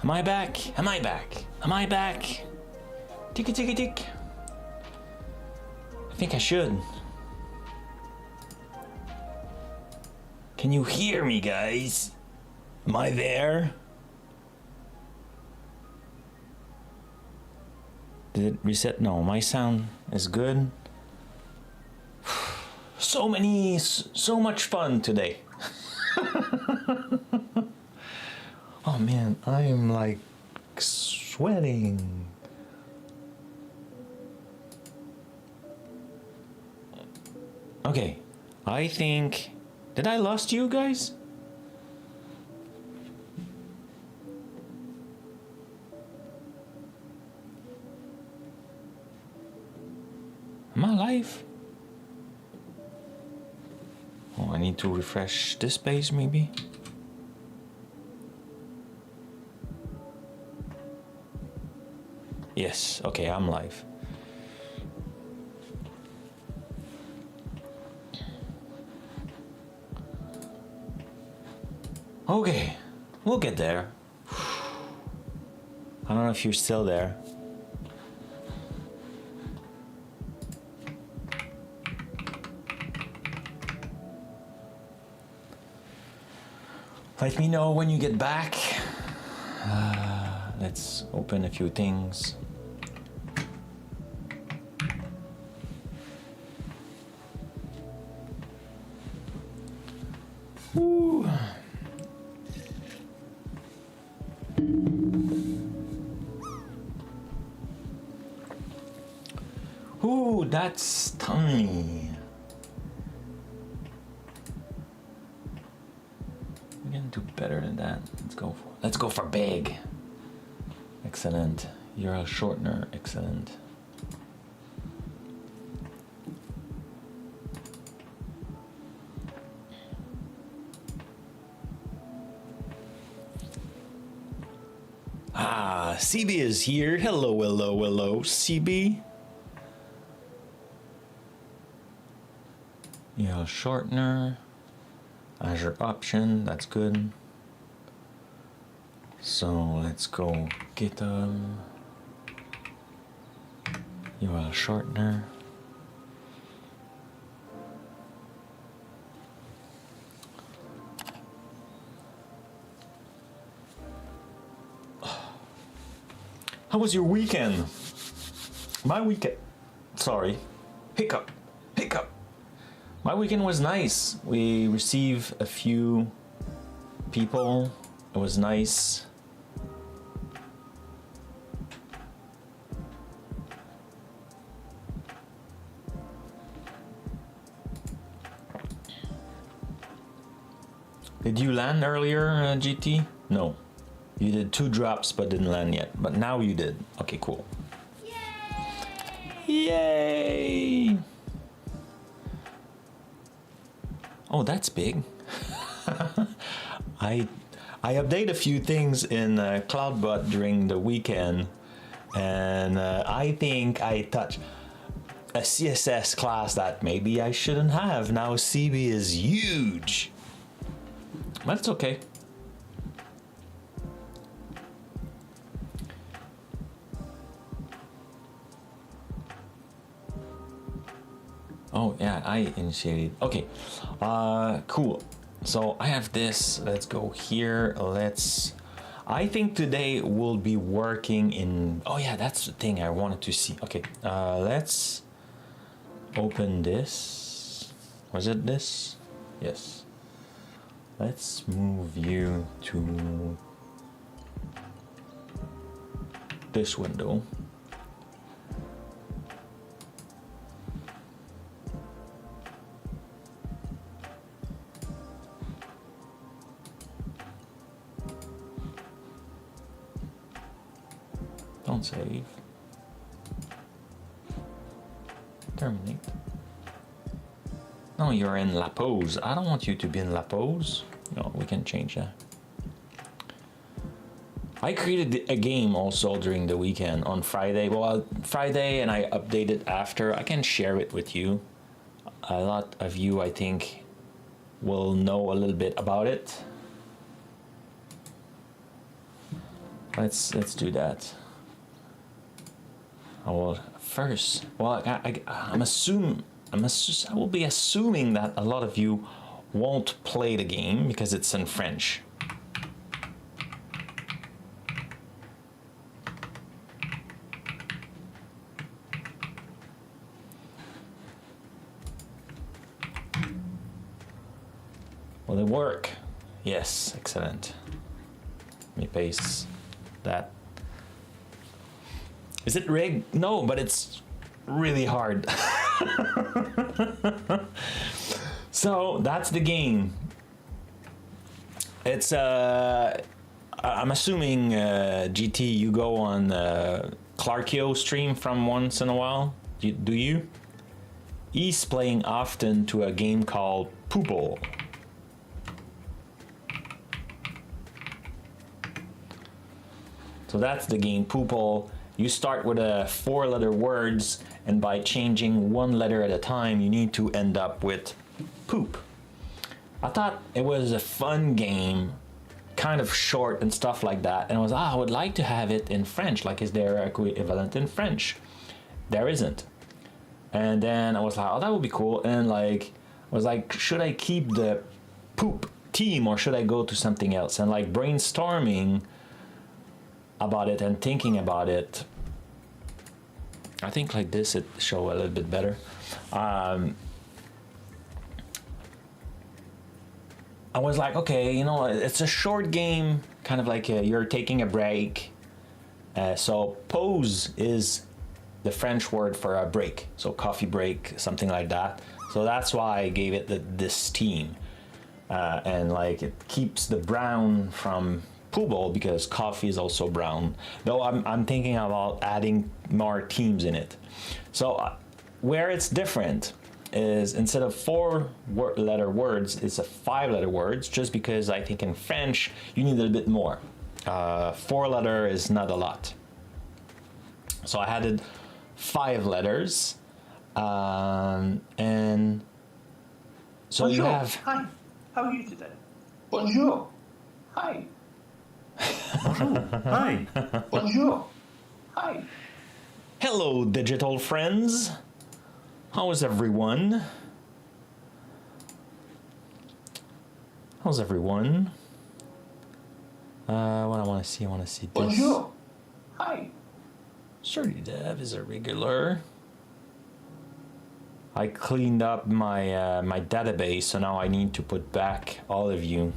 Am I back? Am I back? Am I back? Ticky ticky tick. I think I should. Can you hear me, guys? Am I there? Did it reset? No, my sound is good. So much fun today. Oh man, I am like sweating. Okay, I think, did I lost you guys? Am I live? Oh, I need to refresh this page maybe. Yes, okay, I'm live. Okay, we'll get there. I don't know if you're still there. Let me know when you get back. Let's open a few things. Ooh. Ooh, that's tiny. We can do better than that. Let's go for big. Excellent. AzUrlShortener, excellent. Ah, CB is here. Hello, hello, hello, CB. AzUrlShortener, Azure option, that's good. So let's go GitHub, AzUrlShortener. How was your weekend? My weekend, sorry, hiccup. My weekend was nice. We received a few people. It was nice. Did you land earlier, GT? No. You did 2 drops but didn't land yet. But now you did. Okay, cool. Yay! Yay! Oh, that's big. I update a few things in Cloudbot during the weekend, and I think I touched a CSS class that maybe I shouldn't have. Now CB is huge, but it's okay. Oh yeah, I initiated. Okay, cool. So I have this. Let's go here. I think today we'll be working in. Oh yeah, that's the thing I wanted to see. Okay, let's open this. Was it this? Yes. Let's move you to this window. Don't save. Terminate. No, you're in La Pose. I don't want you to be in La Pose. No, we can change that. I created a game also during the weekend on Friday. Well, Friday, and I updated after. I can share it with you. A lot of you, I think, will know a little bit about it. let's do that. I will first. Well, I will be assuming that a lot of you won't play the game because it's in French. Will it work? Yes, excellent. Let me paste that. Is it rigged? No, but it's really hard. So that's the game. It's I'm assuming GT, you go on Clarkio stream from once in a while. Do you? He's playing often to a game called Poople. So that's the game, Poople. You start with 4-letter words, and by changing one letter at a time, you need to end up with poop. I thought it was a fun game, kind of short and stuff like that. And I was, I would like to have it in French. Like, is there an equivalent in French? There isn't. And then I was like, oh, that would be cool. And like, I was like, should I keep the poop team or should I go to something else? And like brainstorming about it and thinking about it, I think like this it show a little bit better. I was like, okay, you know, it's a short game, kind of like you're taking a break. So pause is the French word for a break, so coffee break, something like that. So that's why I gave it this team, and like it keeps the brown from Pooble because coffee is also brown. Though I'm thinking about adding more teams in it. So where it's different is instead of 4-letter words, it's a 5-letter words, just because I think in French you need a little bit more. 4-letter is not a lot. So I added 5 letters, and so Bonjour. you have. Hi, how are you today? Bonjour. Hi. Bonjour. Hi. Bonjour. Hi. Hello, digital friends. How is everyone? How's everyone? What I want to see this. Bonjour. Hi. Sorry, Dev is a regular. I cleaned up my my database, so now I need to put back all of you.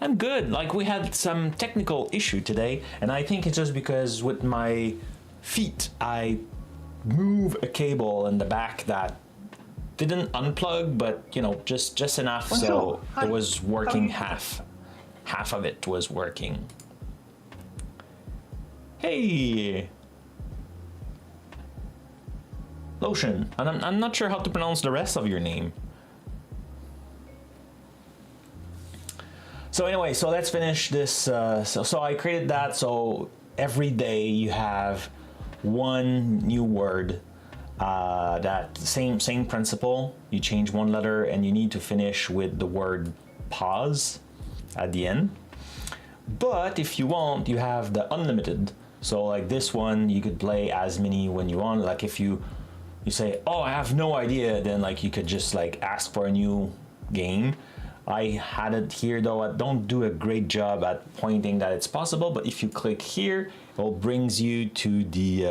I'm good. Like, we had some technical issue today, and I think it's just because with my feet I move a cable in the back that didn't unplug, but you know, just enough so it was working. Half of it was working. Hey, Lotion, and I'm not sure how to pronounce the rest of your name. So anyway, so let's finish this. So I created that. So every day you have one new word. That same principle. You change one letter, and you need to finish with the word pause at the end. But if you want, you have the unlimited. So like this one, you could play as many when you want. Like if you say, oh, I have no idea, then like you could just like ask for a new game. I had it here, though I don't do a great job at pointing that it's possible, but if you click here, it will brings you to the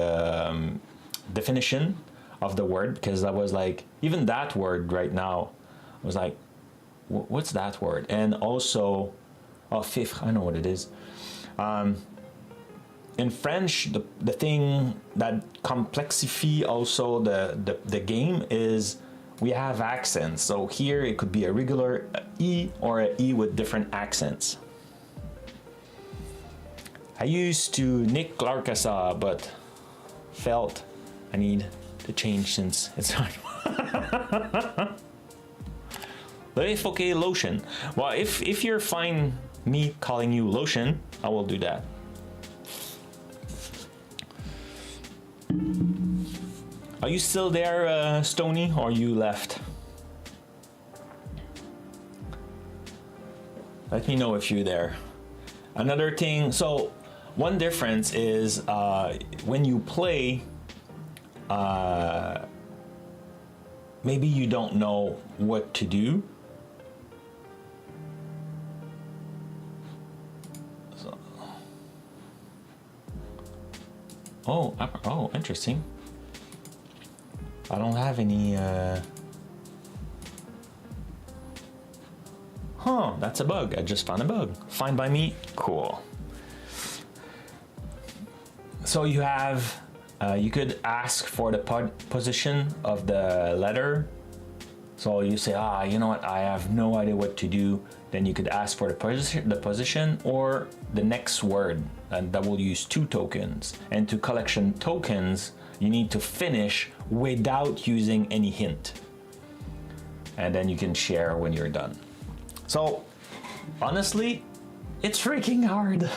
definition of the word, because I was like, even that word right now, I was like, what's that word? And also, oh, fifre, I know what it is. In French, the thing that complexify also the game is we have accents. So here it could be a regular E or a E with different accents. I used to Nick Clarkasa, but felt I need to change since it's hard. Okay, Lotion. Well, if you're fine me calling you Lotion, I will do that. Are you still there, Stony, or you left? Let me know if you're there. Another thing, so one difference is when you play, maybe you don't know what to do. So, oh, interesting. I don't have any. Huh, that's a bug. I just found a bug. Fine by me. Cool. So you have, you could ask for the position of the letter. So you say, you know what? I have no idea what to do. Then you could ask for the position or the next word, and that will use 2 tokens. And to collection tokens, you need to finish without using any hint. And then you can share when you're done. So honestly, it's freaking hard,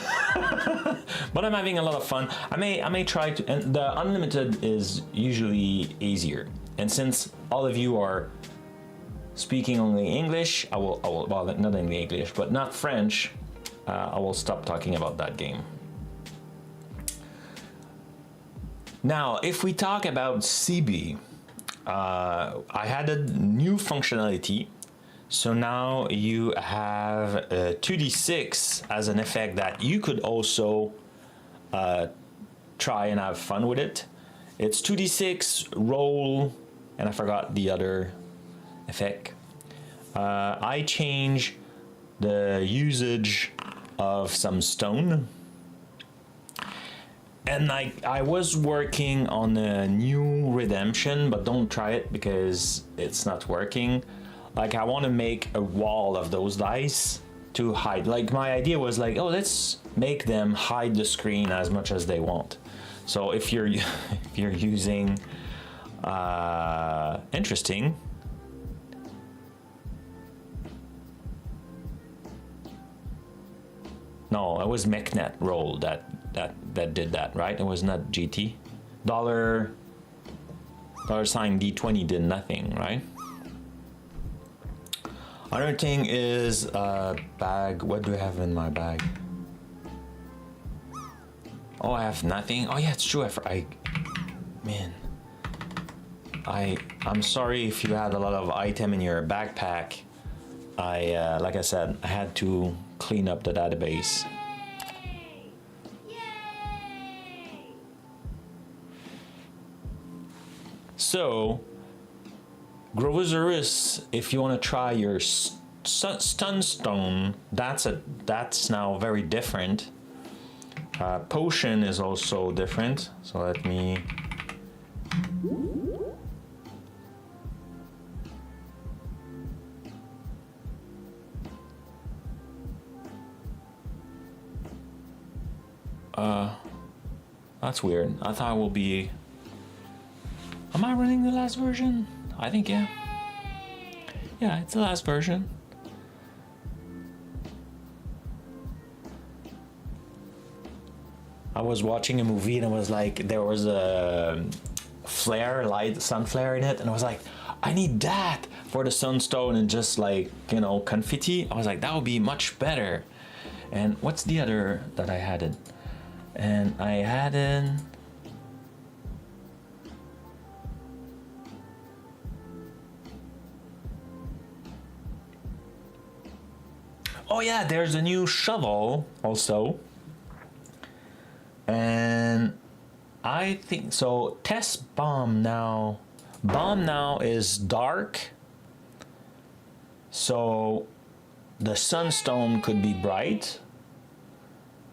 but I'm having a lot of fun. I may try to, and the unlimited is usually easier. And since all of you are speaking only English, I will well, not only English, but not French, I will stop talking about that game. Now, if we talk about CB, I had a new functionality. So now you have 2d6 as an effect that you could also try and have fun with it. It's 2d6 roll, and I forgot the other effect. I change the usage of some stone. And I was working on a new redemption, but don't try it because it's not working. Like, I want to make a wall of those dice to hide. Like, my idea was like, oh, let's make them hide the screen as much as they want. So if you're if you're using interesting. No, it was MechNet roll that did that, right? It was not GT. Dollar sign D20 did nothing, right? Another thing is bag. What do I have in my bag? Oh, I have nothing. Oh yeah, it's true. I'm sorry if you had a lot of item in your backpack. Like I said, I had to clean up the database. So, Grovosaurus, if you want to try your Stunstone, that's now very different. Potion is also different. So let me. That's weird. I thought it will be. Am I running the last version? I think, yeah. Yeah, it's the last version. I was watching a movie and it was like, there was a flare, light, sun flare in it. And I was like, I need that for the sunstone and just like, you know, confetti. I was like, that would be much better. And what's the other that I had in? And I had in. Oh yeah, there's a new shovel also. And I think so. Test bomb now. Bomb now is dark. So the sunstone could be bright.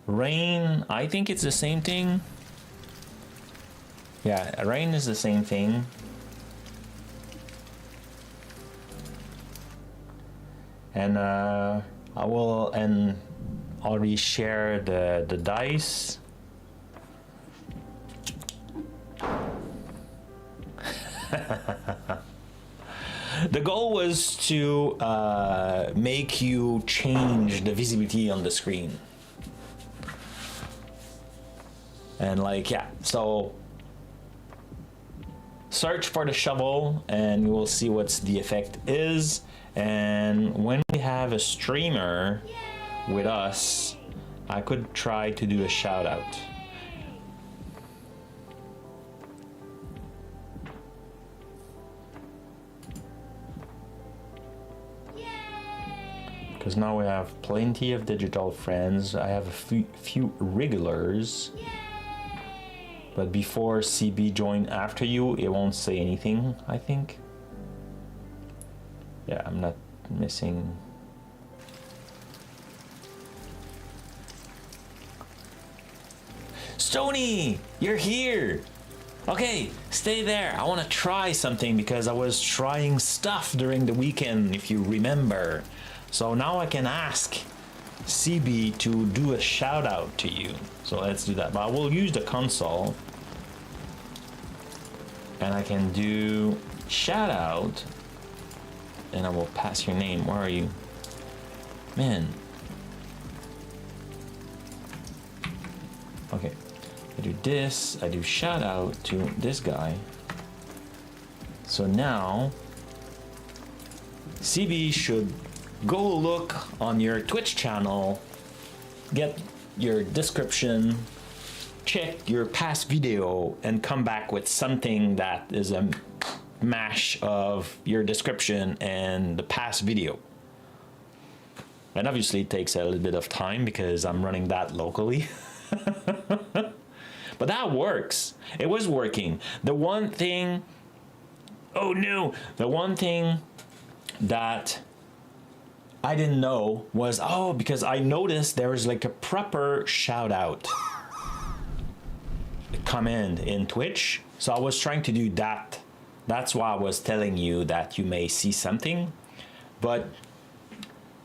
Rain, I think it's the same thing. Yeah, rain is the same thing. And I will already share the dice. The goal was to make you change the visibility on the screen. And like, yeah, so search for the shovel and you will see what the effect is. And when we have a streamer, with us, I could try to do a shout out. Because now we have plenty of digital friends. I have a few regulars. But before CB join after you, it won't say anything, I think. Yeah, I'm not missing. Stony, you're here. Okay, stay there. I want to try something because I was trying stuff during the weekend, if you remember. So now I can ask CB to do a shout out to you. So let's do that. But I will use the console. And I can do shout out. And I will pass your name. Where are you? Man. Okay. I do this. I do shout out to this guy. So now CB should go look on your Twitch channel, get your description, check your past video, and come back with something that is a mash of your description and the past video. And obviously it takes a little bit of time because I'm running that locally. But that works. It was working. The one thing, oh no, the one thing that I didn't know was, because I noticed there was like a proper shout out command in Twitch. So I was trying to do that. That's why I was telling you that you may see something. But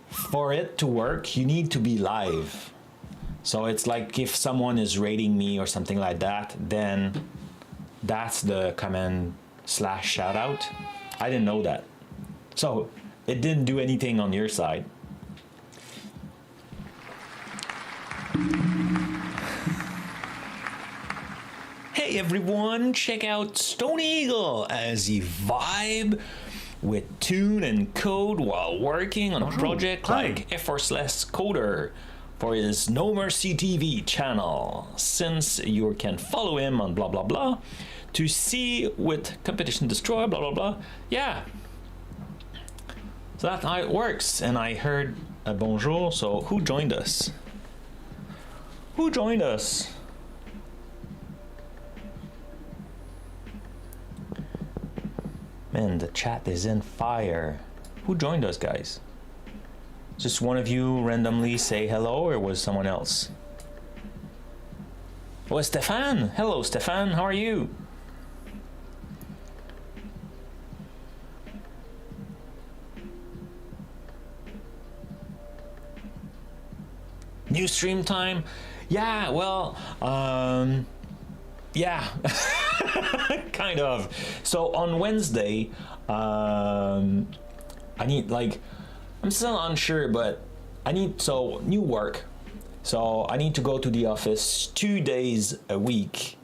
for it to work, you need to be live. So it's like if someone is rating me or something like that, then that's the command / shout out. I didn't know that. So it didn't do anything on your side. Hey everyone, check out Stony Eagle as he vibe with tune and code while working on a project like Effortless Coder for his No Mercy TV channel. Since you can follow him on blah blah blah to see with Competition Destroy blah blah blah. Yeah. So that's how it works. And I heard a bonjour, so who joined us? Who joined us? Man, the chat is in fire. Who joined us, guys? Just one of you randomly say hello, or was someone else? Oh, Stefan. Hello, Stefan. How are you? New stream time? Yeah, well, yeah, kind of. So on Wednesday, I need I'm still unsure, but new work. So I need to go to the office 2 days a week,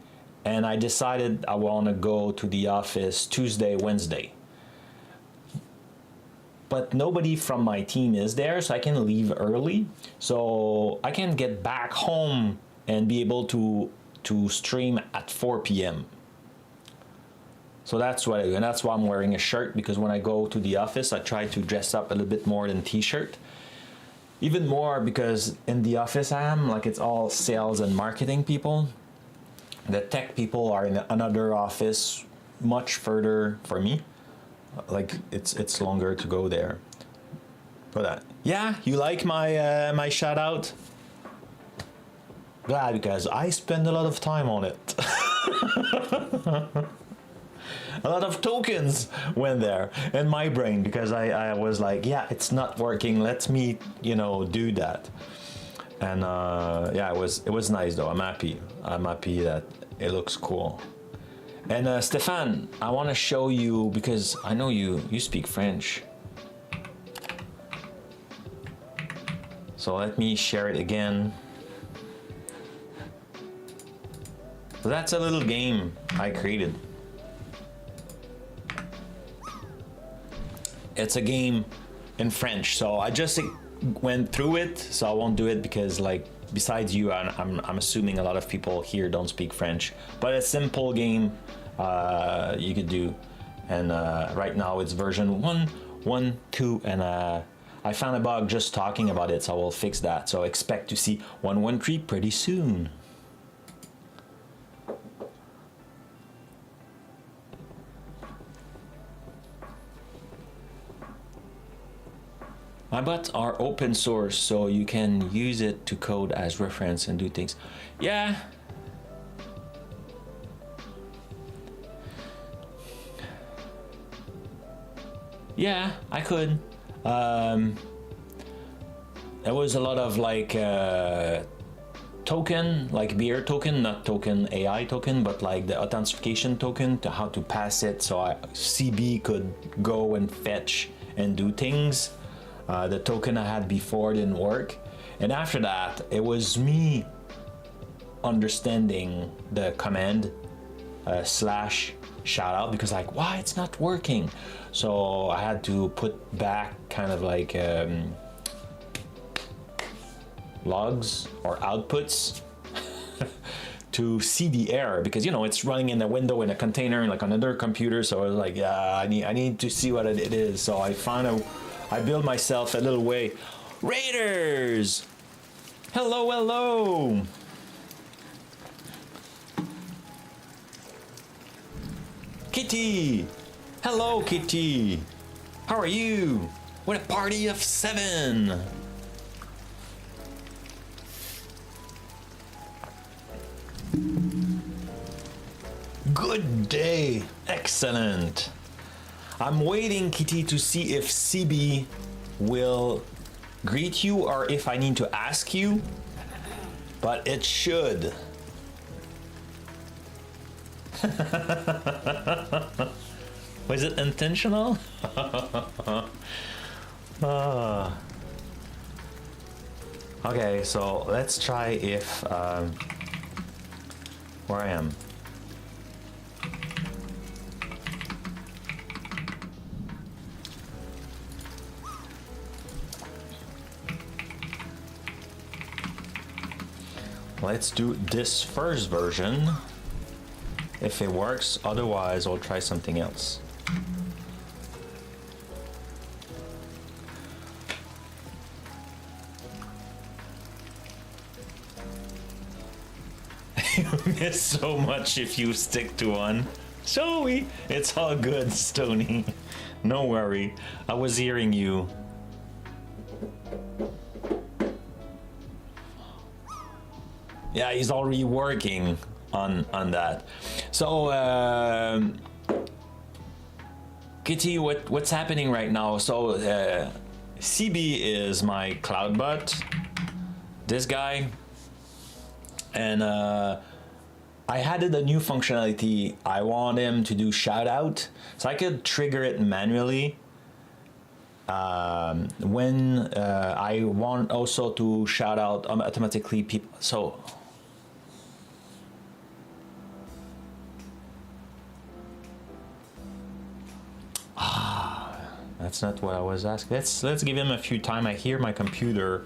and I decided I want to go to the office Tuesday, Wednesday. But nobody from my team is there, so I can leave early. So I can get back home and be able to stream at 4 p.m. So that's what I do, and that's why I'm wearing a shirt, because when I go to the office, I try to dress up a little bit more than t-shirt. Even more because in the office I am, it's all sales and marketing people. The tech people are in another office much further for me. It's longer to go there. But yeah, you like my my shout out? Glad, because I spend a lot of time on it. A lot of tokens went there in my brain because I was like, yeah, it's not working. Let me, do that. And yeah, it was nice though. I'm happy. I'm happy that it looks cool. And Stefan, I want to show you, because I know you speak French. So let me share it again. So that's a little game I created. It's a game in French. So I just went through it, so I won't do it because, like, besides you, I'm assuming a lot of people here don't speak French. But a simple game you could do, and right now it's version 1.1.2, and I found a bug just talking about it, so I will fix that. So expect to see 1.1.3 pretty soon. My bots are open source, so you can use it to code as reference and do things. Yeah. Yeah, I could. There was a lot of like token, like beer token, not token AI token, but like the authentication token to how to pass it, so CB could go and fetch and do things. The token I had before didn't work, and after that it was me understanding the command slash shout out, because like, why it's not working. So I had to put back kind of like logs or outputs to see the error, because, you know, it's running in a window in a container like on another computer. So I was like, yeah, I need to see what it is. So I built myself a little way. Raiders! Hello, hello! Kitty! Hello, Kitty! How are you? What a party of 7! Good day! Excellent! I'm waiting, Kitty, to see if CB will greet you or if I need to ask you, but it should. Was it intentional? Okay, so let's try if where I am. Let's do this first version if it works, otherwise I'll try something else. You miss so much if you stick to one. Zoe, it's all good, Stony. No worry, I was hearing you. Yeah, he's already working on that. So, Kitty, what's happening right now? So, CB is my Cloudbot, this guy, and I added a new functionality. I want him to do shout out, so I could trigger it manually. When I want also to shout out automatically people. So that's not what I was asking. Let's give him a few time. I hear my computer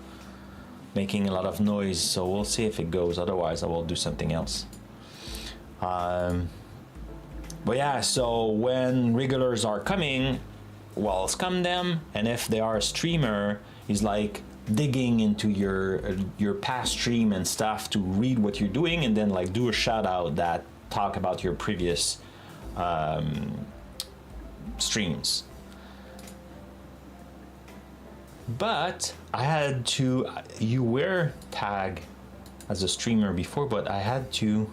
making a lot of noise, so we'll see if it goes. Otherwise, I will do something else. But yeah, so when regulars are coming, welcome them, and if they are a streamer, is like digging into your past stream and stuff to read what you're doing, and then like do a shout out that talk about your previous streams. But I had to, you were tagged as a streamer before, but I had to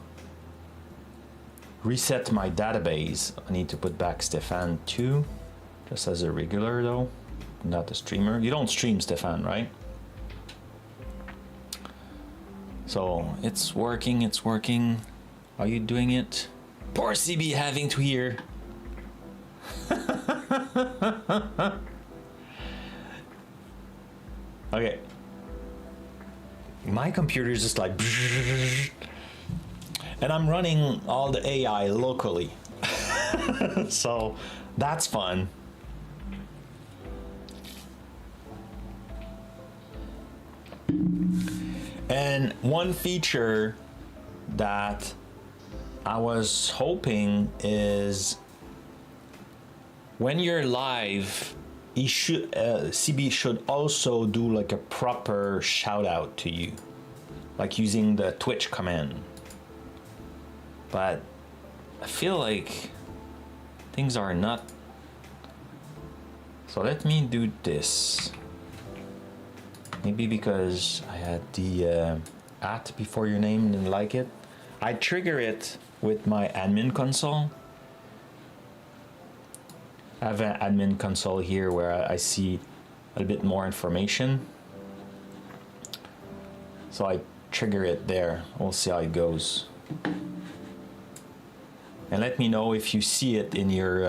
reset my database. I need to put back Stefan too, just as a regular though, not a streamer. You don't stream, Stefan, right? So it's working, it's working. Are you doing it? Poor CB having to hear. Okay. My computer is just like, and I'm running all the AI locally. So that's fun. And one feature that I was hoping is when you're live, CB should also do like a proper shout out to you, like using the Twitch command. But I feel like things are not. So let me do this. Maybe because I had the at before your name and didn't like it. I trigger it with my admin console. I have an admin console here where I see a bit more information. So I trigger it there. We'll see how it goes. And let me know if you see it in your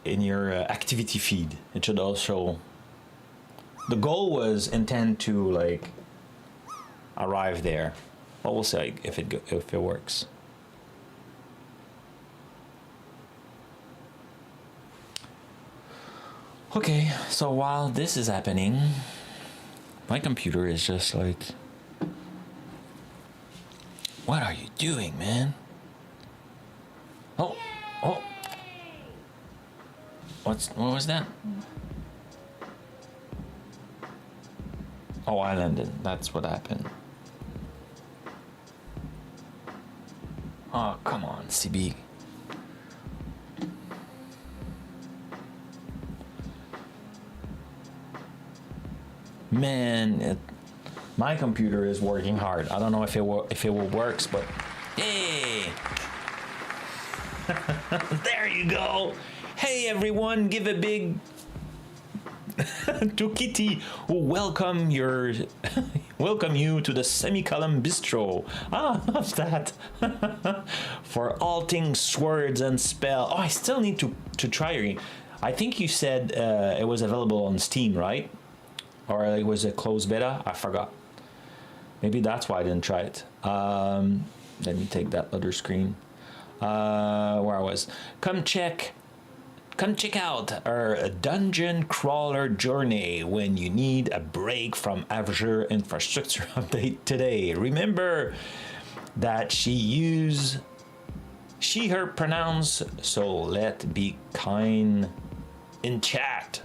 activity feed. It should also. The goal was intend to like arrive there, but we'll see if it works. Okay, so while this is happening, my computer is just like, what are you doing, man? Oh, what was that? Oh, I landed. That's what happened. Oh, come on, CB. Man, my computer is working hard. I don't know if it will works, but hey, there you go. Hey everyone, give a big to Kitty, who welcome you to the Semicolon Bistro. Ah, what's that? For all things swords and spell. Oh, I still need to try it. I think you said it was available on Steam, right? Or it was a closed beta? I forgot. Maybe that's why I didn't try it. Let me take that other screen. Where I was. Come check out our dungeon crawler journey when you need a break from Azure infrastructure update today. Remember that her pronouns, so let be kind in chat.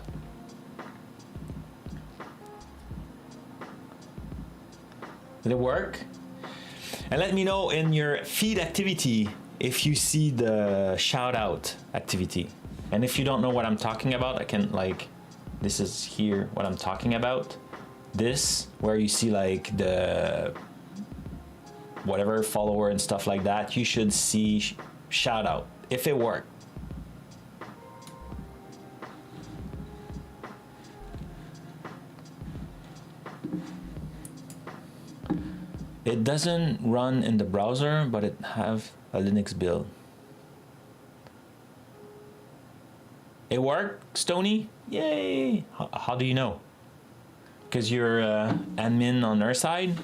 Did it work? And let me know in your feed activity if you see the shout out activity. And if you don't know what I'm talking about, I can this is here what I'm talking about. This, where you see like the whatever follower and stuff like that, you should see shout out if it worked. It doesn't run in the browser, but it have a Linux build. It worked, Stony? Yay! How do you know? Because you're admin on our side?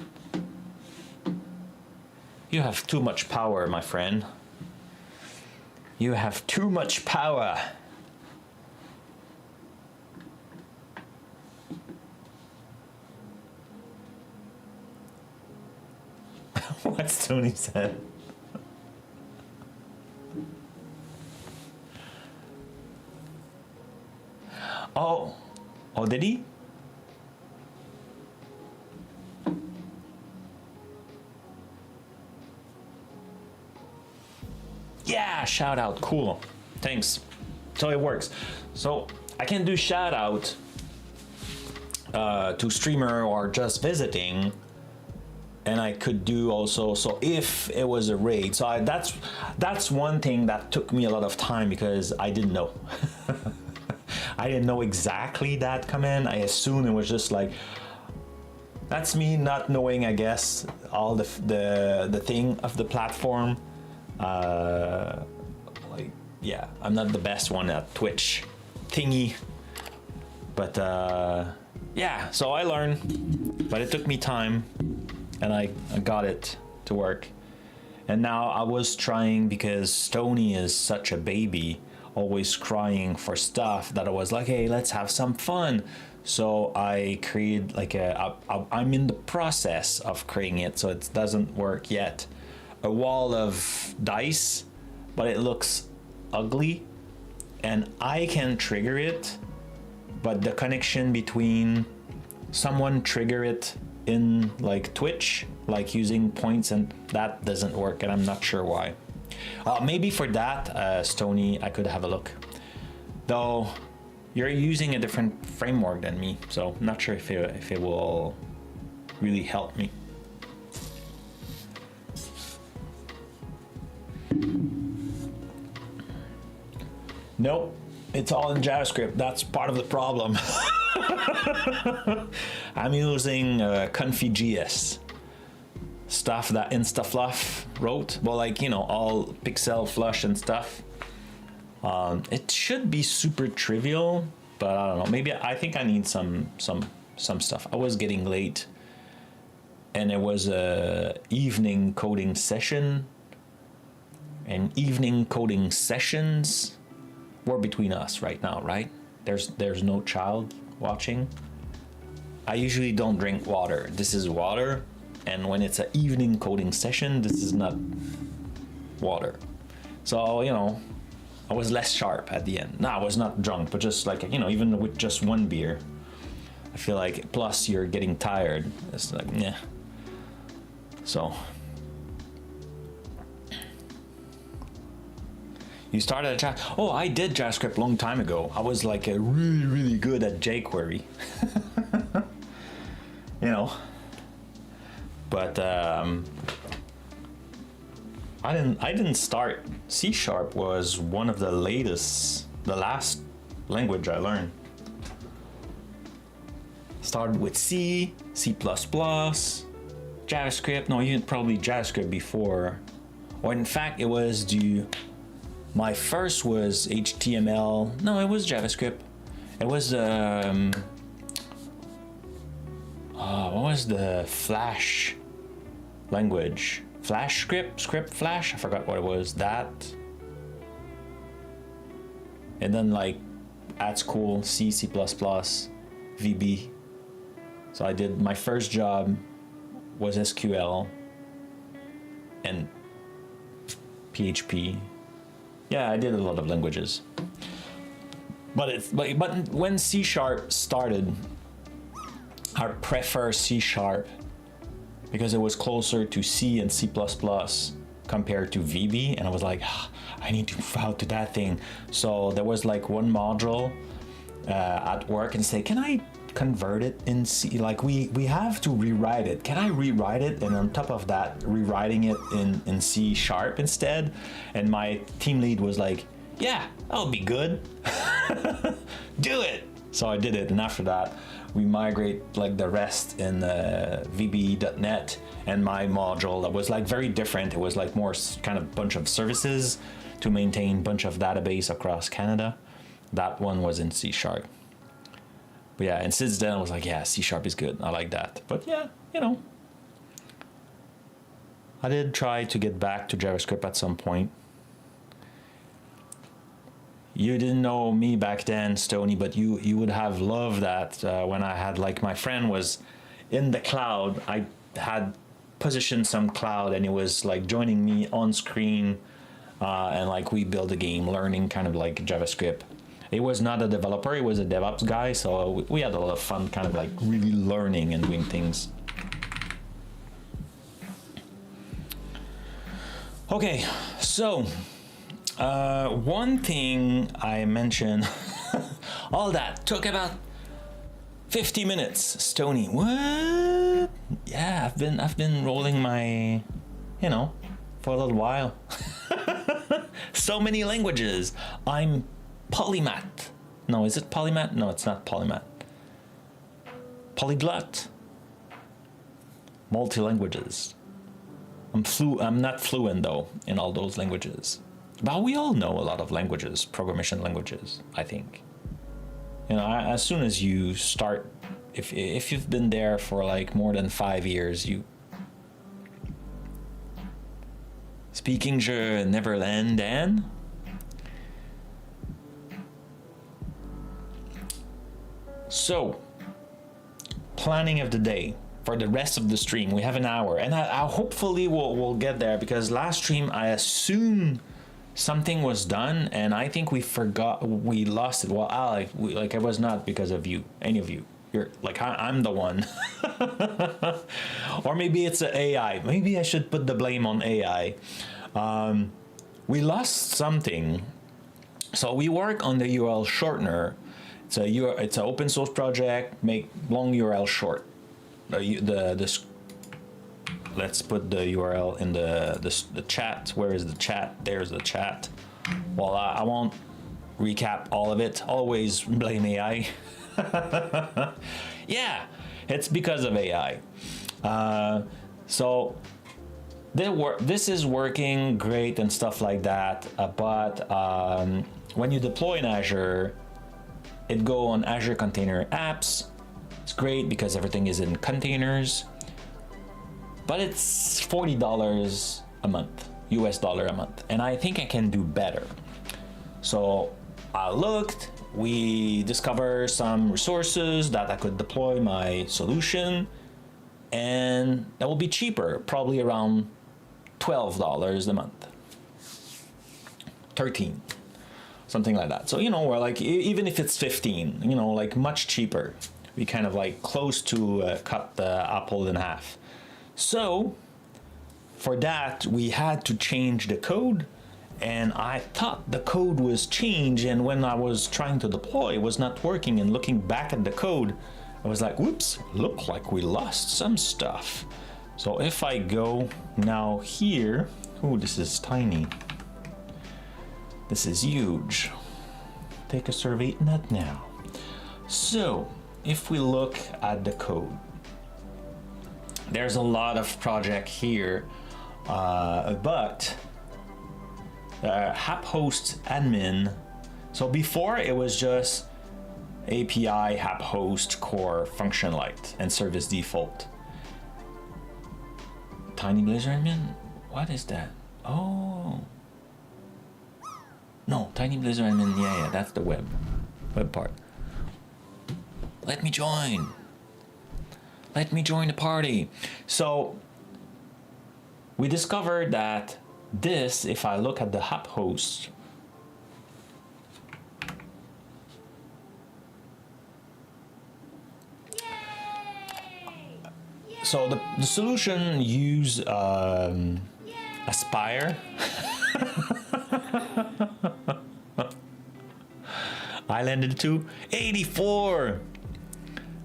You have too much power, my friend. You have too much power. What Stony said. Oh, did he? Yeah, shout out, cool. Thanks. So it works. So I can do shout out to streamer or just visiting. And I could do also, so if it was a raid, so that's one thing that took me a lot of time because I didn't know. I didn't know exactly that command. I assumed it was just like, that's me not knowing, I guess, all the thing of the platform. Yeah, I'm not the best one at Twitch thingy, but yeah, so I learned, but it took me time. And I got it to work. And now I was trying, because Stony is such a baby. always crying for stuff that I was like, hey, let's have some fun. So I create like I'm in the process of creating it, so it doesn't work yet. A wall of dice, but it looks ugly, and I can trigger it, but the connection between someone trigger it in like Twitch, like using points, and that doesn't work, and I'm not sure why. Maybe for that, Stony, I could have a look. Though you're using a different framework than me, so I'm not sure if it will really help me. Nope, it's all in JavaScript. That's part of the problem. I'm using Config.js. Stuff that InstaFluff wrote. Well, like, you know, all pixel flush and stuff. It should be super trivial, but I don't know. Maybe I think I need some stuff. I was getting late, and it was a evening coding session, and evening coding sessions were between us right now, right? There's no child watching. I usually don't drink water. This is water, and when it's an evening coding session, this is not water. So, you know, I was less sharp at the end. No, I was not drunk, but just like, you know, even with just one beer, I feel like, plus you're getting tired. It's like, yeah. So. You started a chat. Oh, I did JavaScript a long time ago. I was like a really good at jQuery. You know. But I didn't start. C# was one of the last language I learned. Started with C, C++, JavaScript. No, you probably JavaScript before. Or in fact, it was my first was HTML. No, it was JavaScript. It was what was the Flash language? Flash script Flash? I forgot what it was. That. And then like at school, C, C++, VB. So I did, my first job was SQL and PHP. Yeah, I did a lot of languages. But when C# started, I prefer C# because it was closer to C and C++ compared to VB, and I was like, I need to move out to that thing. So there was like one module at work and say, can I convert it in C? Like we have to rewrite it. Can I rewrite it? And on top of that, rewriting it in C# instead. And my team lead was like, yeah, that'll be good. Do it. So I did it, and after that, we migrate like the rest in VB.NET, and my module that was like very different. It was like more kind of bunch of services to maintain bunch of database across Canada. That one was in C#. But yeah, and since then I was like, yeah, C# is good. I like that. But yeah, you know, I did try to get back to JavaScript at some point. You didn't know me back then, Stony, but you would have loved that when I had, like, my friend was in the cloud. I had positioned some cloud, and it was like joining me on screen, and like we built a game learning kind of like JavaScript. It was not a developer, it was a DevOps guy, so we had a lot of fun kind of like really learning and doing things. Okay, so one thing I mentioned, all that took about 50 minutes. Stony, what? Yeah, I've been rolling my, you know, for a little while. So many languages. I'm polymath. No, is it polymath? No, it's not polymath. Polyglot. Multi-languages. I'm not fluent though in all those languages. But we all know a lot of languages, programmation languages, I think. You know, as soon as you start, if you've been there for like more than 5 years, you speaking je Neverland, and So, planning of the day for the rest of the stream. We have an hour, and I hopefully we'll get there, because last stream I assume something was done, and I think we lost it. Well, I was not because of you, any of you. You're like, I'm the one. Or maybe it's an AI. Maybe I should put the blame on AI. We lost something. So we work on the URL shortener. It's an open source project, make long URL short. Let's put the URL in the chat. Where is the chat? There's the chat. Well, I won't recap all of it. Always blame AI. Yeah, it's because of AI. So this is working great and stuff like that. But when you deploy in Azure, it go on Azure Container Apps. It's great because everything is in containers. But it's $40 a month, US dollar a month. And I think I can do better. So I looked, we discovered some resources that I could deploy my solution, and that will be cheaper, probably around $12 a month. 13, something like that. So, we're like, even if it's 15, like much cheaper. We kind of like close to cut the apple in half. So for that, we had to change the code, and I thought the code was changed, and when I was trying to deploy, it was not working, and looking back at the code, I was like, whoops, look like we lost some stuff. So if I go now here, oh, this is tiny. This is huge. Take a survey, not now. So if we look at the code, there's a lot of project here, but app host admin. So before it was just API, app host, core, function light, and service default. Tiny Blazor admin? What is that? Oh. No, Tiny Blazor admin, yeah, that's the web part. Let me join. Let me join the party. So we discovered that this, if I look at the app host, so the solution use Aspire. I landed to 84.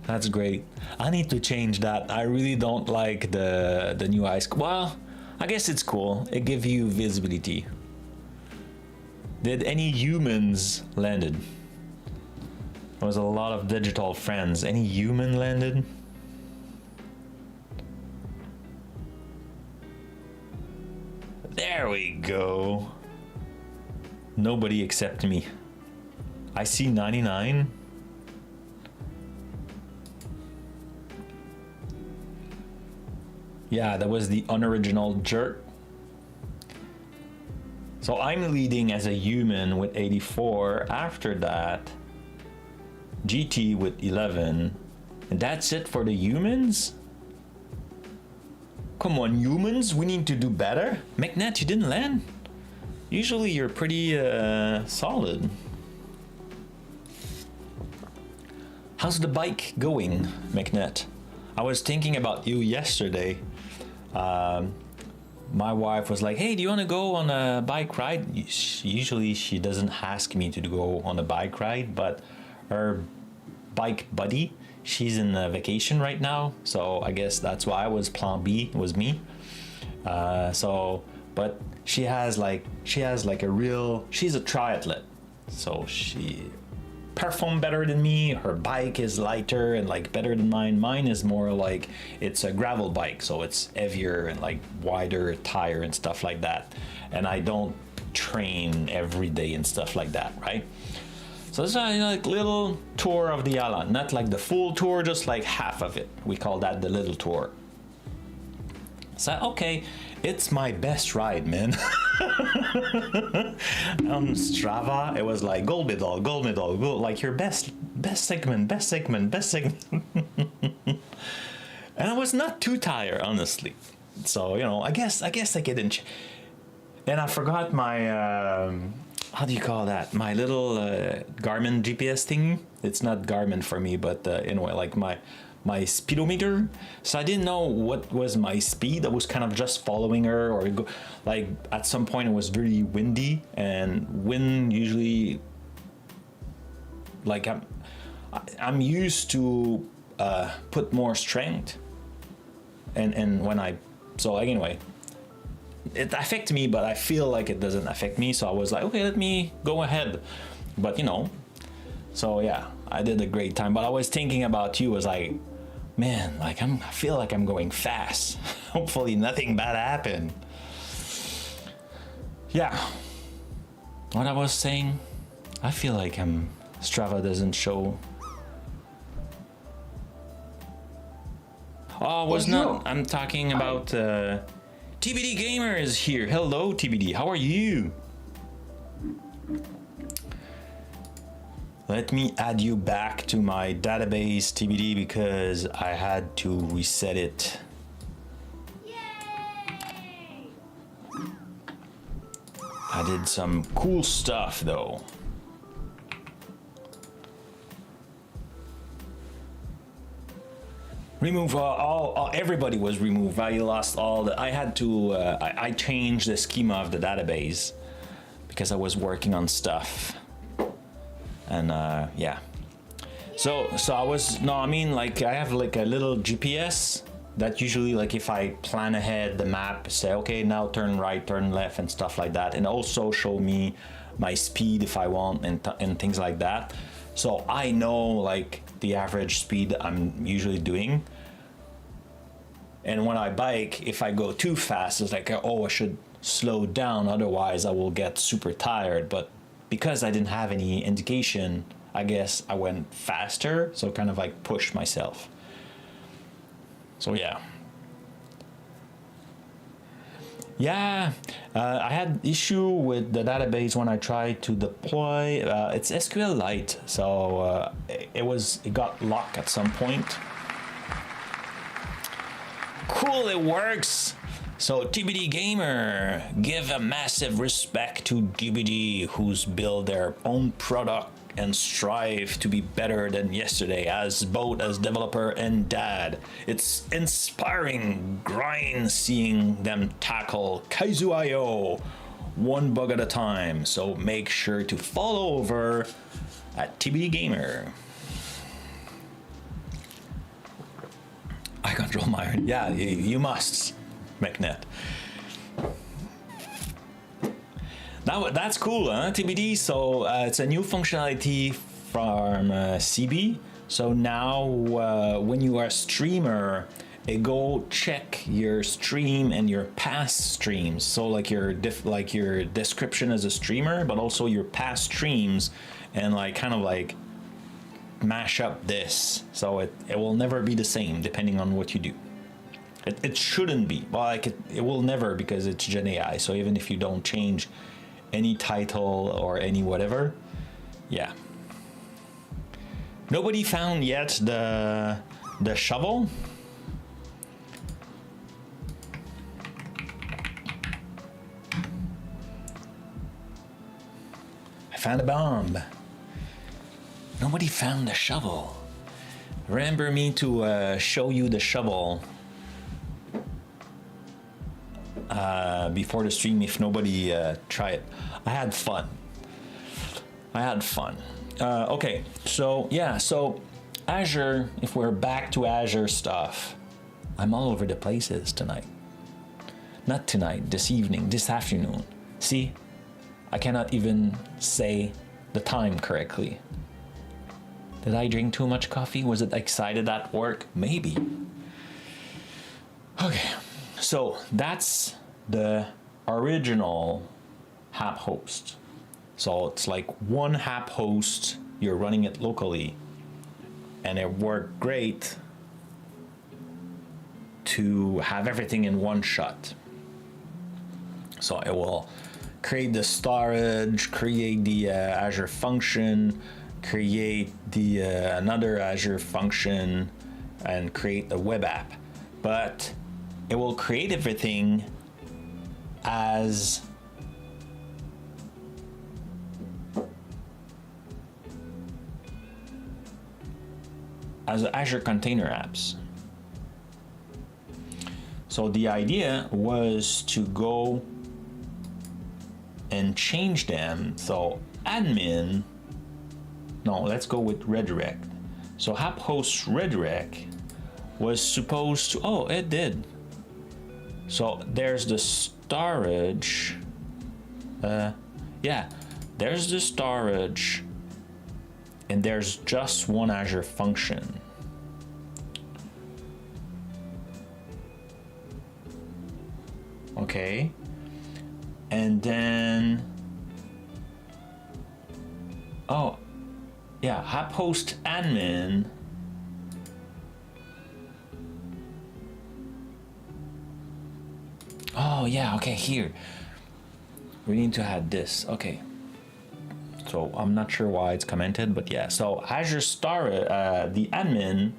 That's great. I need to change that. I really don't like the new ice. Well, I guess it's cool. It gives you visibility. Did any humans landed? There was a lot of digital friends. Any human landed? There we go. Nobody except me. I see 99. Yeah, that was the unoriginal jerk. So I'm leading as a human with 84. After that, GT with 11. And that's it for the humans? Come on, humans, we need to do better. McNett, you didn't land? Usually you're pretty solid. How's the bike going, McNett? I was thinking about you yesterday. My wife was like, hey, do you want to go on a bike ride? Usually she doesn't ask me to go on a bike ride, but her bike buddy, she's in a vacation right now. So I guess that's why I was plan B, was me. But she has like a real, she's a triathlete. So she perform better than me. Her bike is lighter and like better than mine. Mine is more like, it's a gravel bike, so it's heavier and like wider tire and stuff like that. And I don't train every day and stuff like that, right? So it's a like little tour of the island, not like the full tour, just like half of it. We call that the little tour. So okay, it's my best ride, man. On Strava, it was like gold medal, like your best best segment, best segment, best segment. And I was not too tired, honestly. So, you know, I guess I get in. And I forgot my, how do you call that? My little Garmin GPS thing. It's not Garmin for me, but anyway, like my speedometer. So I didn't know what was my speed. I was kind of just following her, or like at some point it was really windy, and wind usually, like I'm used to put more strength, and when so anyway, it affects me, but I feel like it doesn't affect me. So I was like, okay, let me go ahead. But you know, so yeah, I did a great time. But I was thinking about you, was like, man, like I feel like I'm going fast. Hopefully nothing bad happened. Yeah. What I was saying, I feel like Strava doesn't show. Oh, I was not. I'm talking about TBD Gamer is here. Hello, TBD. How are you? Let me add you back to my database, TBD, because I had to reset it. Yay! I did some cool stuff though. Remove everybody was removed. I lost all the. I had to. I changed the schema of the database because I was working on stuff. And yeah, so I was, no, I mean, like I have like a little GPS that usually, like if I plan ahead the map, say okay, now turn right, turn left, and stuff like that, and also show me my speed if I want, and things like that. So I know like the average speed I'm usually doing. And when I bike, if I go too fast, it's like, oh, I should slow down, otherwise I will get super tired. But because I didn't have any indication, I guess I went faster, so kind of like pushed myself. So yeah. Yeah, I had issue with the database when I tried to deploy. It's SQLite, so it got locked at some point. Cool, it works. So TBD Gamer, give a massive respect to TBD, who's built their own product and strive to be better than yesterday, as both as developer and dad. It's inspiring grind seeing them tackle Kaizu.io one bug at a time. So make sure to follow over at TBD Gamer. I control my, yeah, you must. McNet. That's cool, huh, TBD? So it's a new functionality from CB. So now when you are a streamer, it go check your stream and your past streams. So like your description as a streamer, but also your past streams, and like kind of like mash up this. So it will never be the same depending on what you do. It shouldn't be. Well, like it will never, because it's Gen AI. So even if you don't change any title or any whatever, yeah. Nobody found yet the shovel. I found a bomb. Nobody found the shovel. Remember me to show you the shovel before the stream if nobody try it. I had fun. Okay, so yeah, so Azure, if we're back to Azure stuff, I'm all over the places tonight. Not tonight, this evening, this afternoon. See, I cannot even say the time correctly. Did I drink too much coffee? Was it excited at work? Maybe. Okay, so that's the original app host. So it's like one app host, you're running it locally, and it worked great to have everything in one shot. So it will create the storage, create the Azure function, create the another Azure function and create a web app, but it will create everything as Azure Container Apps. So the idea was to go and change them. So admin, no, let's go with redirect. So app host redirect was supposed to, oh, it did. So there's the storage. Yeah, there's the storage, and there's just one Azure function. Okay, and then, oh, yeah, app host admin. Oh yeah, okay, here. We need to add this, okay. So I'm not sure why it's commented, but yeah, so Azure storage, the admin,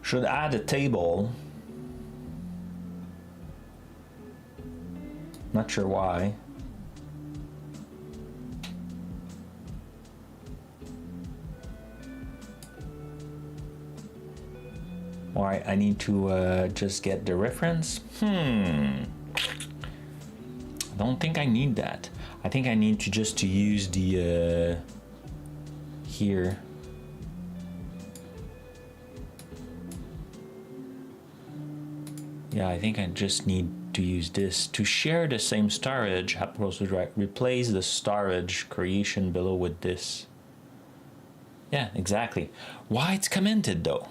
should add a table. Not sure why. Why I need to just get the reference? I don't think I need that. I think I need to just to use the here. Yeah, I think I just need to use this to share the same storage. Replace the storage creation below with this. Yeah, exactly. Why it's commented though?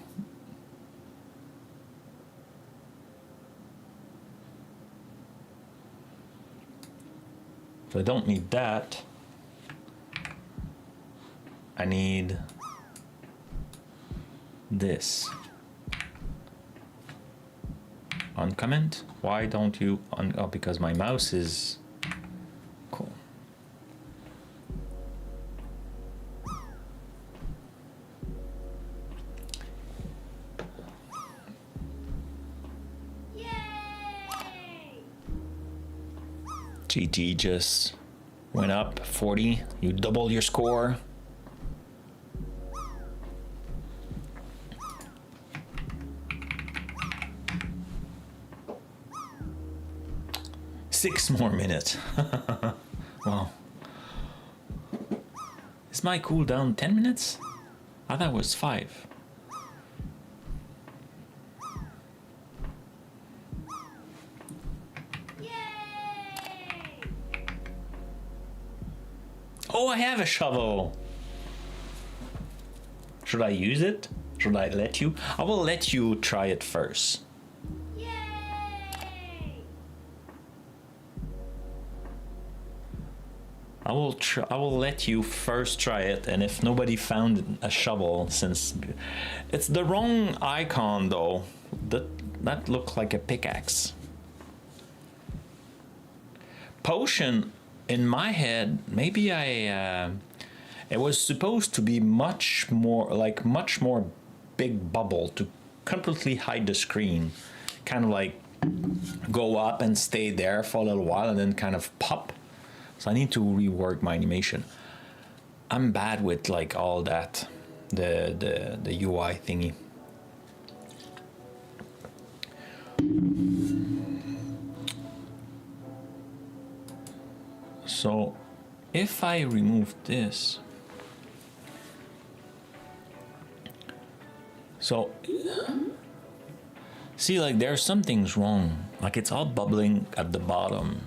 So I don't need that. I need this. Uncomment? Why don't you oh, because my mouse is cool. GT just went up 40. You double your score. Six more minutes. Wow. Is my cooldown 10 minutes? I thought it was 5. Oh, I have a shovel. Should I use it? Should I let you? I will let you try it first. I will let you first try it, and if nobody found a shovel, since it's the wrong icon though, that looked like a pickaxe. Potion, in my head, maybe it was supposed to be much more big bubble to completely hide the screen, kind of like go up and stay there for a little while and then kind of pop. So I need to rework my animation. I'm bad with like all that, the UI thingy. So if I remove this, so see, like there's some things wrong, like it's all bubbling at the bottom.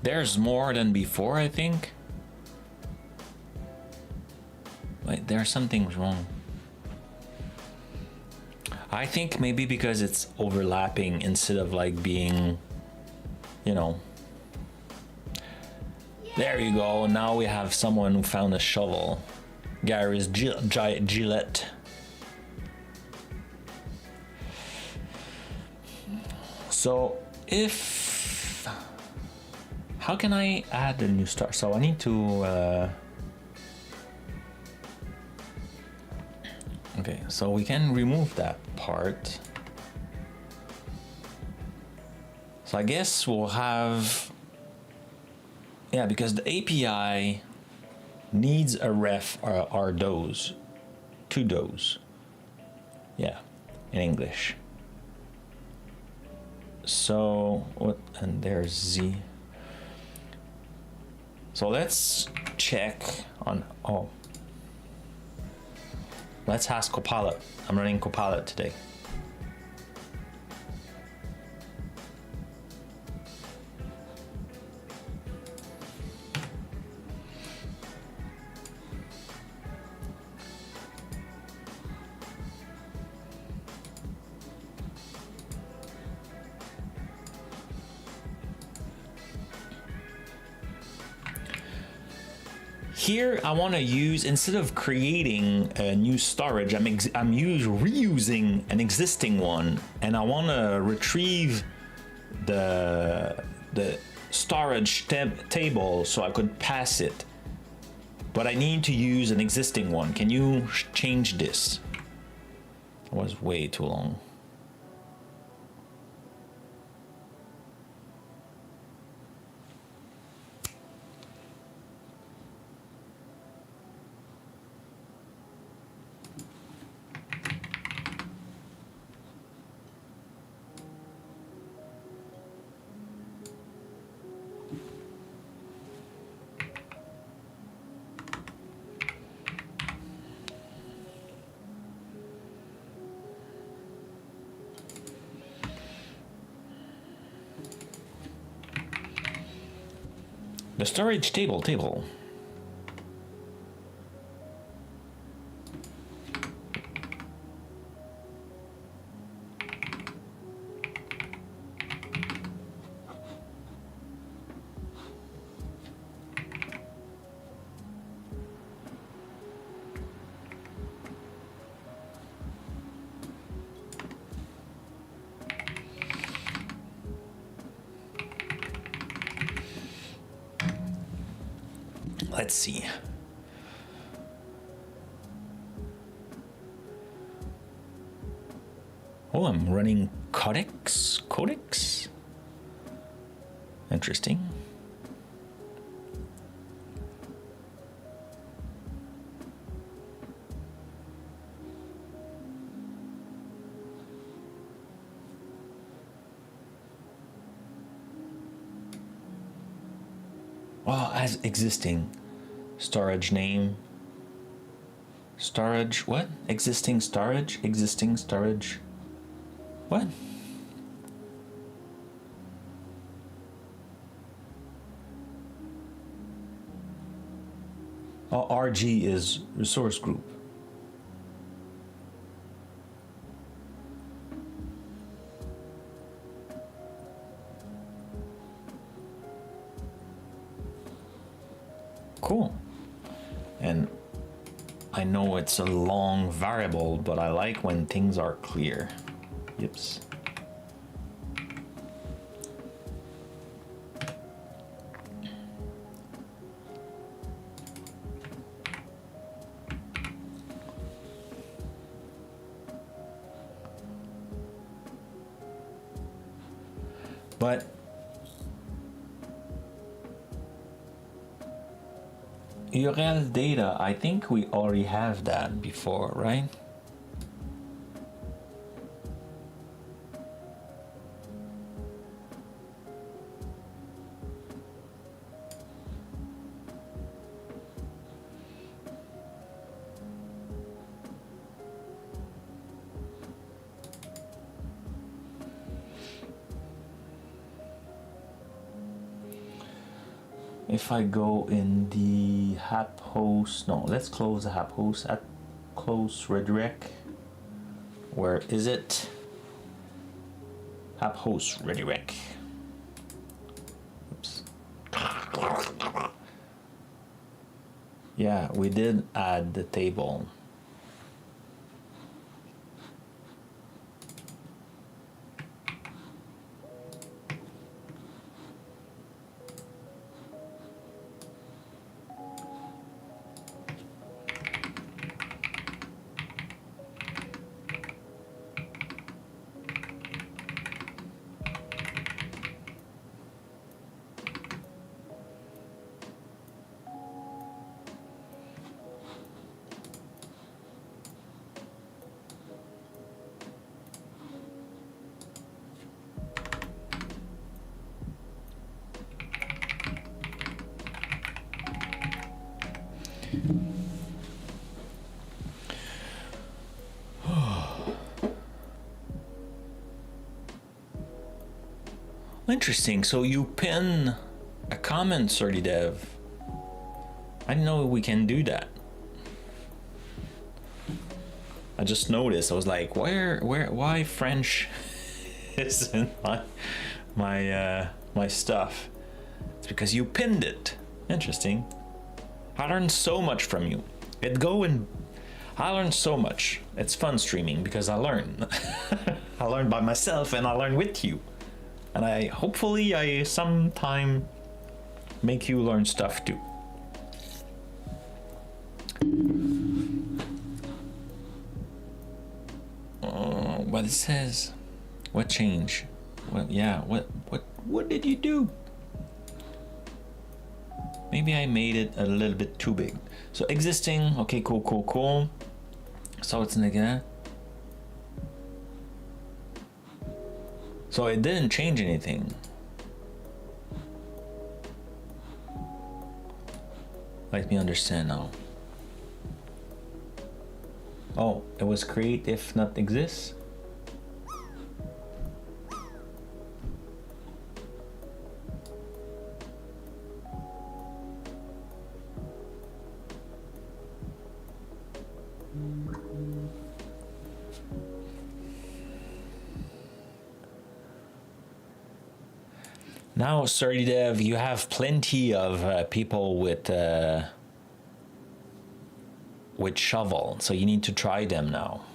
There's more than before, I think. Like there's some things wrong. I think maybe because it's overlapping instead of like being, you know. There you go. Now we have someone who found a shovel. Gary's Gillette. So if, how can I add a new star? So I need to, okay, so we can remove that part. So I guess we'll have, yeah, because the API needs a ref or those, two those. Yeah, in English. So what, and there's Z. So let's check on, oh, let's ask Copilot. I'm running Copilot today. Here, I want to use, instead of creating a new storage, I'm reusing an existing one, and I want to retrieve the storage table so I could pass it. But I need to use an existing one. Can you change this? It was way too long. The storage table. Let's see. Oh, I'm running codecs. Interesting. Well, as existing storage name. Storage, what? Existing storage? What? Oh, RG is resource group. Cool. And I know it's a long variable, but I like when things are clear. Yips. But URL data, I think we already have that before, right? If I go in the app host, no, let's close the app host, close redirect. Where is it? App host redirect. Oops. Yeah, we did add the table. Interesting. So you pin a comment, SurlyDev. I didn't know we can do that. I just noticed. I was like, why French is in my stuff? It's because you pinned it. Interesting. I learned so much from you. I learned so much. It's fun streaming because I learn. I learn by myself and I learn with you. And hopefully I sometime make you learn stuff too. What it says? What change? What? Yeah. What did you do? Maybe I made it a little bit too big. So existing. Okay. Cool. So it's again. So it didn't change anything. Let me understand now. Oh, it was create if not exists. Now, SurlyDev, you have plenty of people with shovel, so you need to try them now.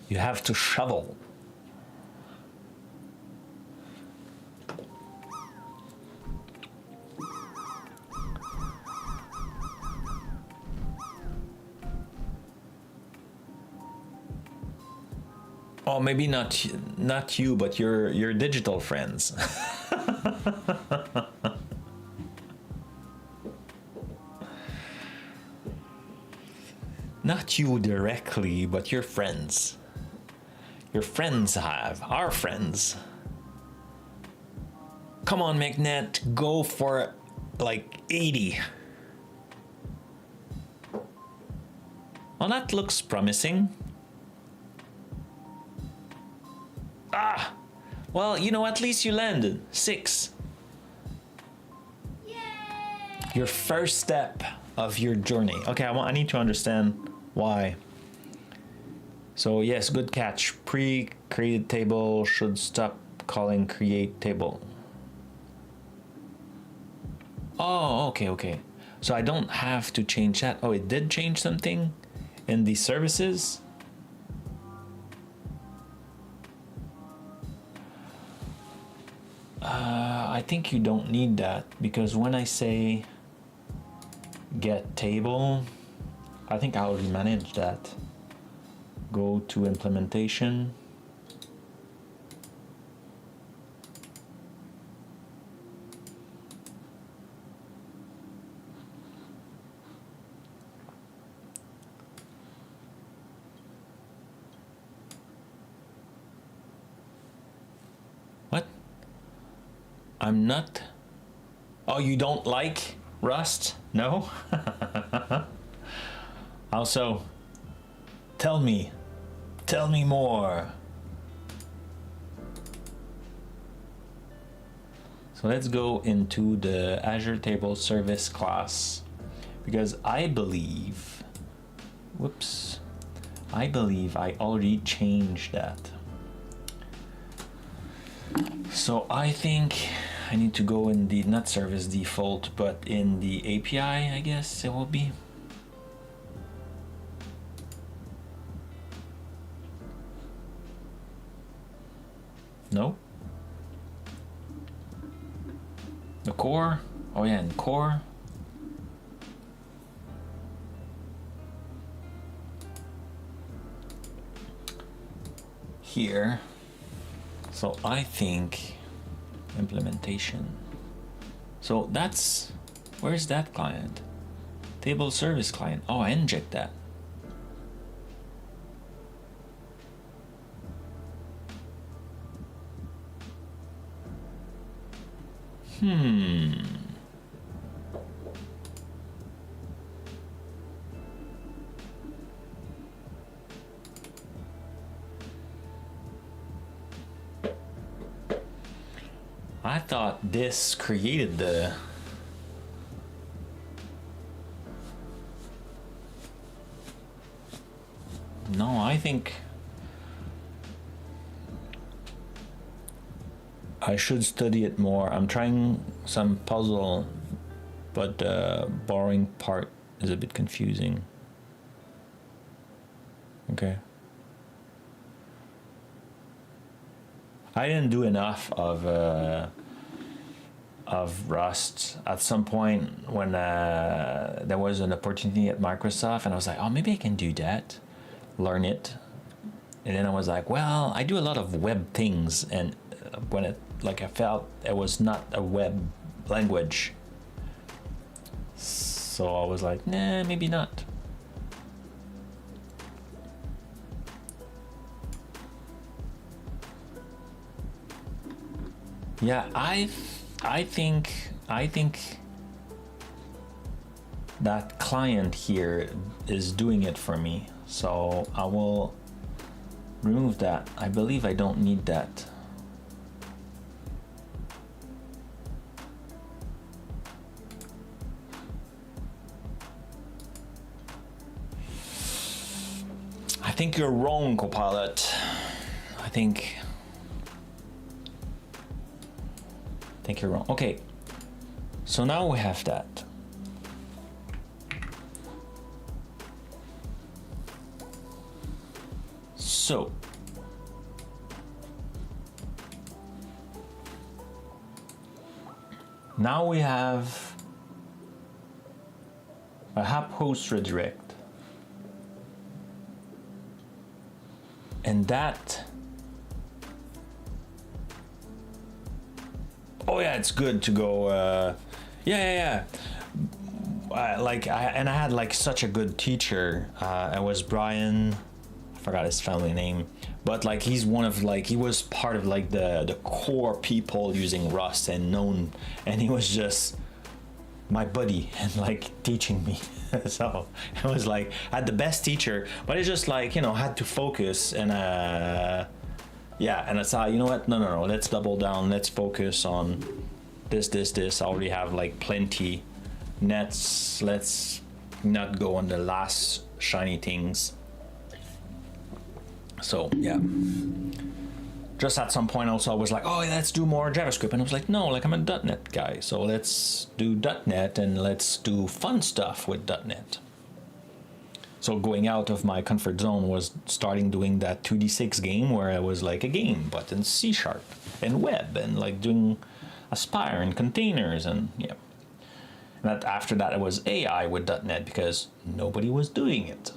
You have to shovel. Oh, maybe not you, but your digital friends. Not you directly, but your friends. Your friends have our friends. Come on, Magnet, go for like 80. Well, that looks promising. Ah, well, you know, at least you landed 6. Yay! Your first step of your journey. Okay, I need to understand why. So yes, good catch. Pre-created table should stop calling create table. Oh, okay. So I don't have to change that. Oh, it did change something in the services. I think you don't need that, because when I say get table, I think I already managed that. Go to implementation. What? I'm not. Oh, you don't like Rust? No? Also, tell me more. So let's go into the Azure Table Service class, because I believe I already changed that. So I think I need to go in the not service default, but in the API, I guess it will be. No? The core? Oh yeah, in core. Here. So I think implementation. So that's, where's that client? Table service client. Oh, I inject that. I thought this created the... No, I think I should study it more. I'm trying some puzzle, but the boring part is a bit confusing. Okay. I didn't do enough of Rust. At some point when there was an opportunity at Microsoft, and I was like, oh, maybe I can do that, learn it. And then I was like, well, I do a lot of web things, and when it, like, I felt it was not a web language, so I was like, nah, maybe not. Yeah, I think that client here is doing it for me, so I will remove that. I believe I don't need that. I think you're wrong, Copilot. I think you're wrong. Okay, so now we have that. So now we have a app host redirect, and that, oh yeah, it's good to go. Yeah. I had like such a good teacher. It was Brian. I forgot his family name, but like he's one of like, he was part of like the core people using Rust and known, and he was just my buddy and like teaching me. So it was like I had the best teacher, but it's just like, you know, had to focus and yeah, and I saw, you know what, no, let's double down, let's focus on this. I already have like plenty nets, let's not go on the last shiny things. So yeah, just at some point also I was like, oh, let's do more JavaScript, and I was like, no, like I'm a .NET guy, so let's do .NET and let's do fun stuff with .NET. So going out of my comfort zone was starting doing that 2D6 game where I was like a game, but in C# and web, and like doing Aspire and containers, and yeah. And that after that it was AI with .NET because nobody was doing it.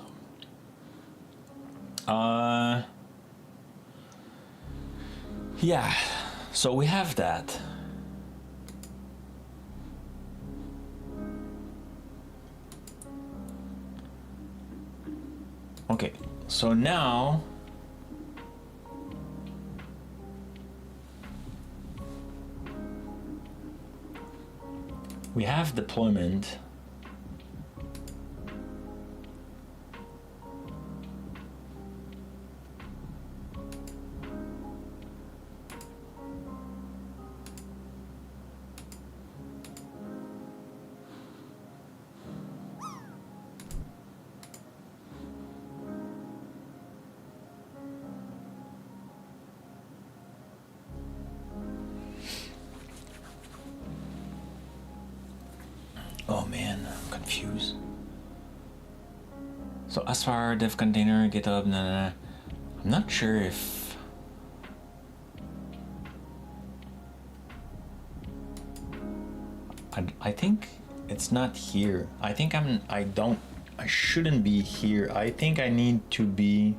Yeah, so we have that. Okay, so now we have deployment. Oh man, I'm confused. So as far dev container, GitHub, I'm not sure if I think it's not here. I think I shouldn't be here. I think I need to be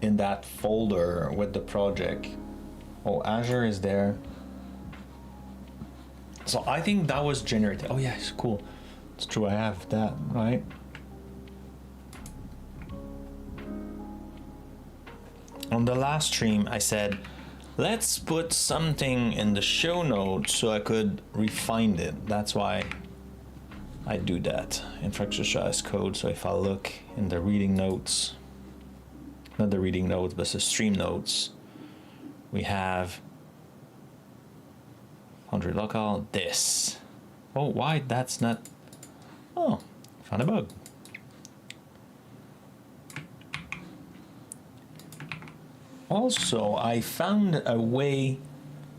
in that folder with the project. Oh, Azure is there. So I think that was generated. Oh yeah, it's cool. It's true, I have that, right? On the last stream, I said, let's put something in the show notes so I could refine it. That's why I do that. Infrastructure as code. So if I look in the reading notes, not the reading notes, but the stream notes, we have 100 local, this. Oh, why that's not, oh, found a bug. Also, I found a way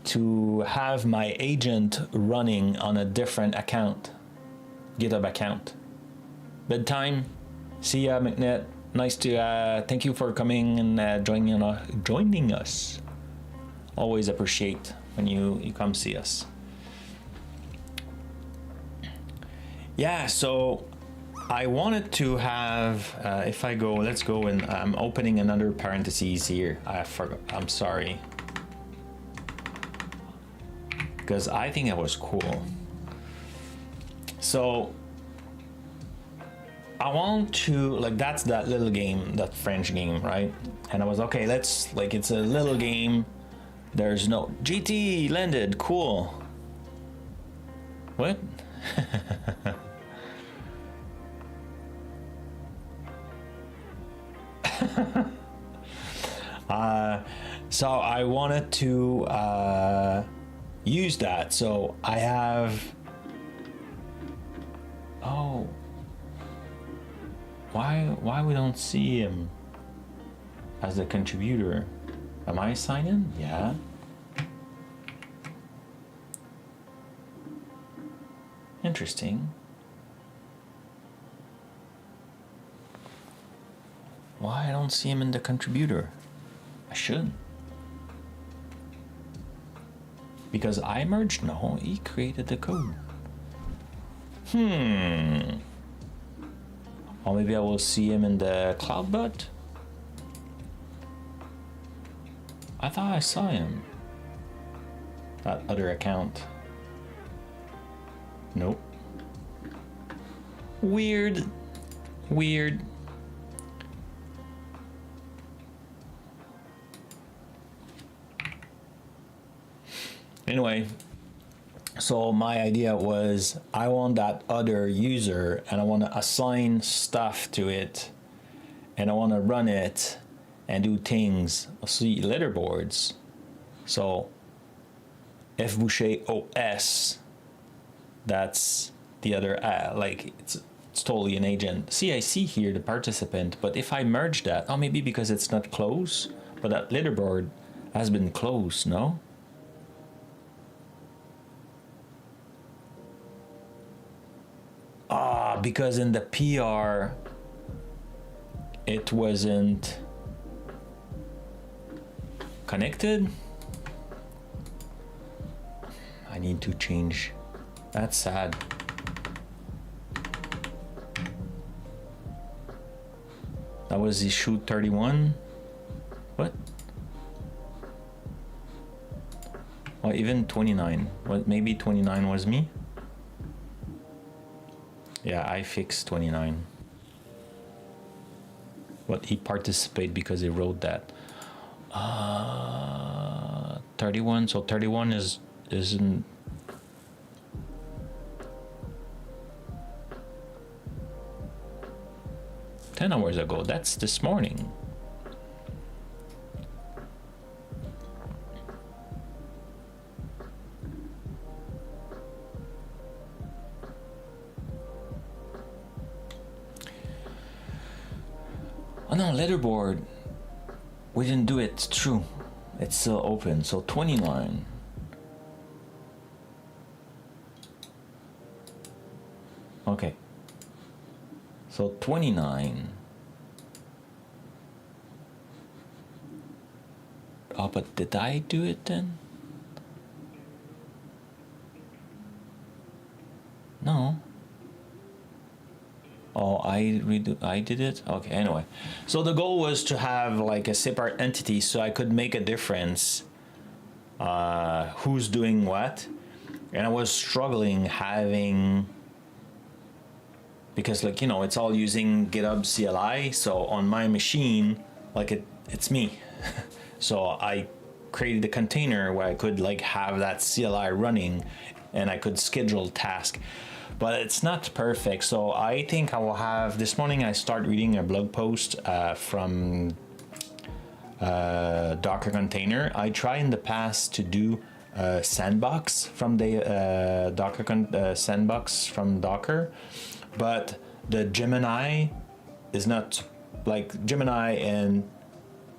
to have my agent running on a different account, GitHub account. Bedtime, see ya, McNett. Nice to, thank you for coming and joining us. Always appreciate when you come see us. Yeah, so I wanted to have, if I go, let's go and I'm opening another parentheses here. I forgot, I'm sorry. Because I think that was cool. So I want to, like, that's that little game, that French game, right? And I was, okay, let's, like, it's a little game. There's no, GT landed, cool. What? So I wanted to use that. So I have, oh, why we don't see him as a contributor? Am I signed in? Yeah. Interesting. Why I don't see him in the contributor? I should. Because I merged? No, he created the code. Or maybe I will see him in the Cloudbot. I thought I saw him. That other account. Nope. Weird. Weird. Anyway, so my idea was I want that other user and I want to assign stuff to it and I want to run it and do things, see letterboards. So F Boucher OS, that's the other, like it's totally an agent. See, I see here the participant, but if I merge that, oh, maybe because it's not closed, but that letterboard has been closed, no? Because in the PR, it wasn't connected. I need to change. That's sad. That was issue 31. What? Well, even 29. What? Maybe 29 was me? Yeah, I fixed 29. But he participated because he wrote that. 31. So 31 isn't. Ten hours ago. That's this morning. Oh no, letterboard. We didn't do it. It's true. It's still open. So 29. Okay. So 29. Oh, but did I do it then? No. Oh, I did it? Okay, anyway. So the goal was to have like a separate entity so I could make a difference who's doing what. And I was struggling having, because like, you know, it's all using GitHub CLI. So on my machine, like it's me. So I created a container where I could like have that CLI running and I could schedule tasks. But it's not perfect, so I think I will have, this morning I start reading a blog post from Docker Container. I tried in the past to do sandbox from the sandbox from Docker, but the Gemini is not, like, Gemini and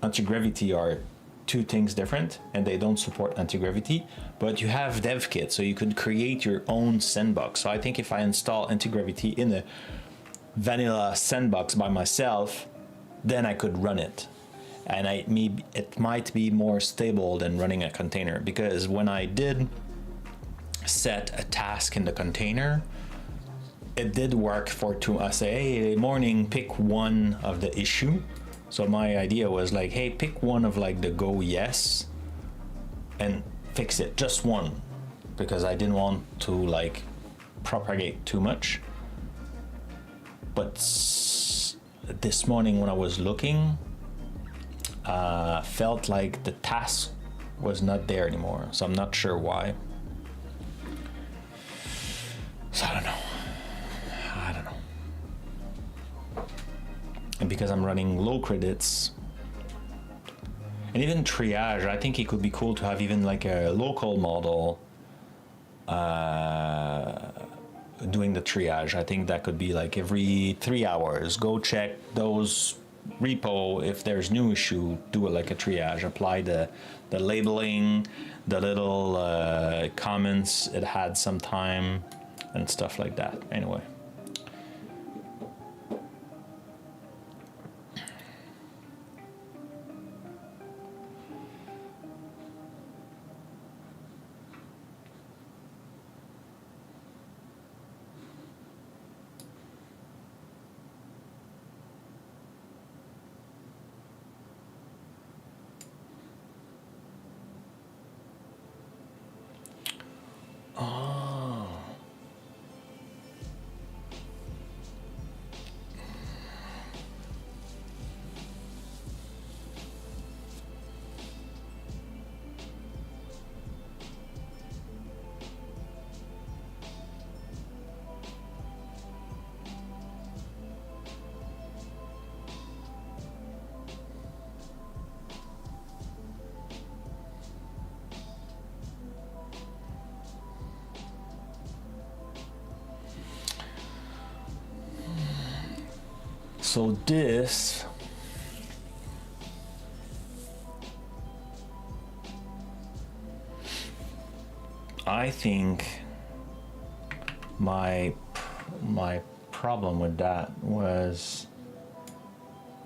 anti-gravity are two things different, and they don't support anti-gravity, but you have DevKit, so you could create your own sandbox. So I think if I install anti-gravity in a vanilla sandbox by myself, then I could run it. And it might be more stable than running a container, because when I did set a task in the container, it did work for to I say, hey, morning, pick one of the issue. So my idea was like, hey, pick one of like the go yes and fix it, just one, because I didn't want to like propagate too much. But this morning when I was looking, felt like the task was not there anymore. So I'm not sure why. So I don't know. And because I'm running low credits, and even triage, I think it could be cool to have even like a local model doing the triage. I think that could be like every 3 hours, go check those repo. If there's new issue, do it like a triage, apply the labeling, the little comments it had some time and stuff like that. Anyway. So this, I think my problem with that was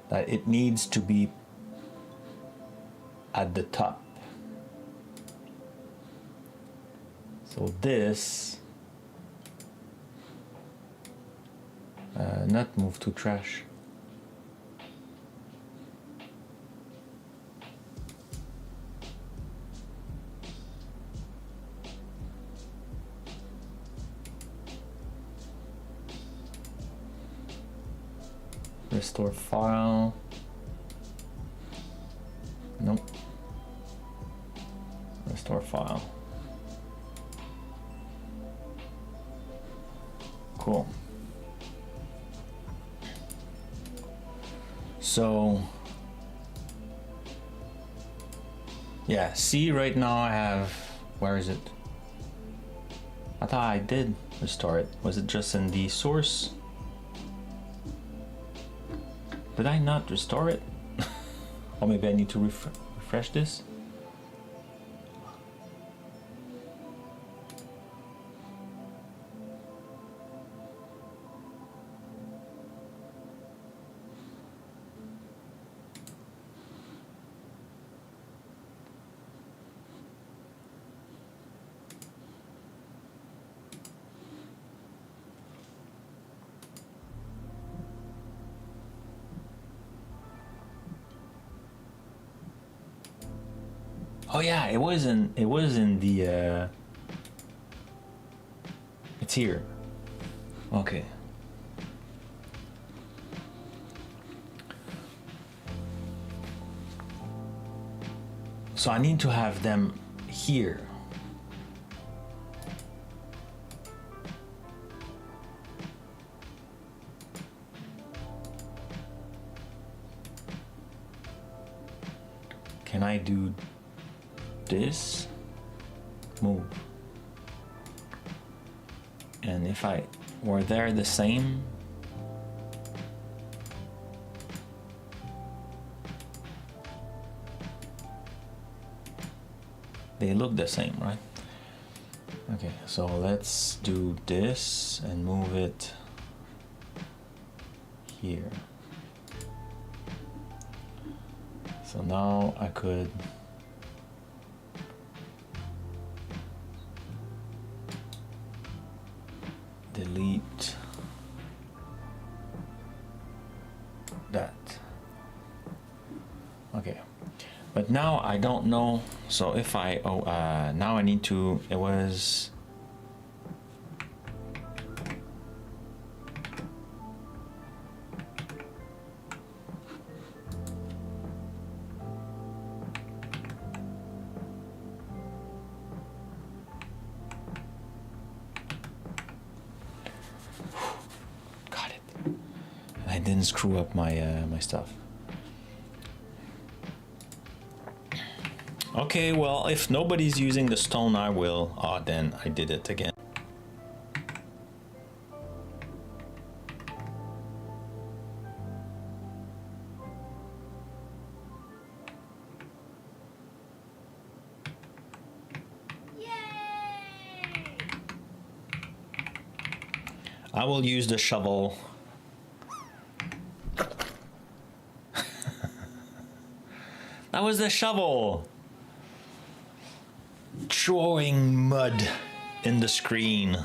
that it needs to be at the top. So this, not move to trash. Restore file. Nope. Restore file. Cool. So yeah, see, right now I have, where is it? I thought I did restore it. Was it just in the source? Did I not restore it? Or maybe I need to refresh this? Oh yeah, it was in the it's here. Okay. So I need to have them here. Can I do this? move. And if I were there the same, they look the same, right? Okay, so let's do this and move it here. So now I could delete that. Okay, but now I don't know. So if I now I need to, it was got it. I didn't screw up my my stuff. Okay, well, if nobody's using the stone, I will. Oh, then I did it again. Yay! I will use the shovel. That was the shovel. Throwing mud in the screen.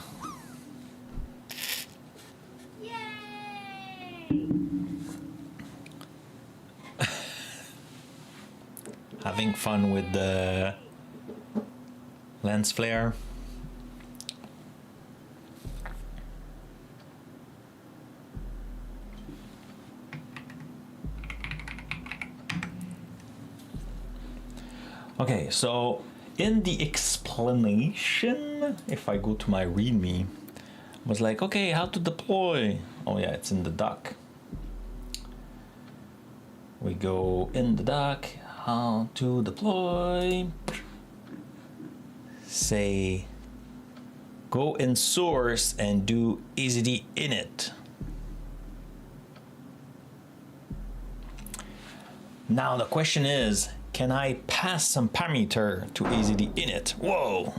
Yay! Having fun with the lens flare. Okay, so in the explanation, if I go to my README, I was like, okay, how to deploy? Oh yeah, it's in the doc. We go in the doc, how to deploy. Say, go in source and do AZD init. Now the question is, can I pass some parameter to AZD init? Whoa!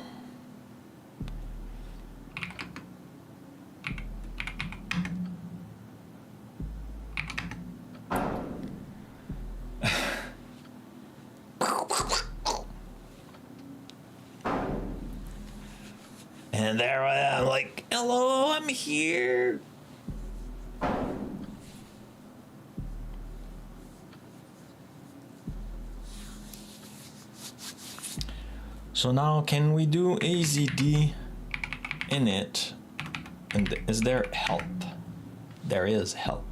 And there I am, like, hello, I'm here. So now can we do AZD init? And is there help? There is help.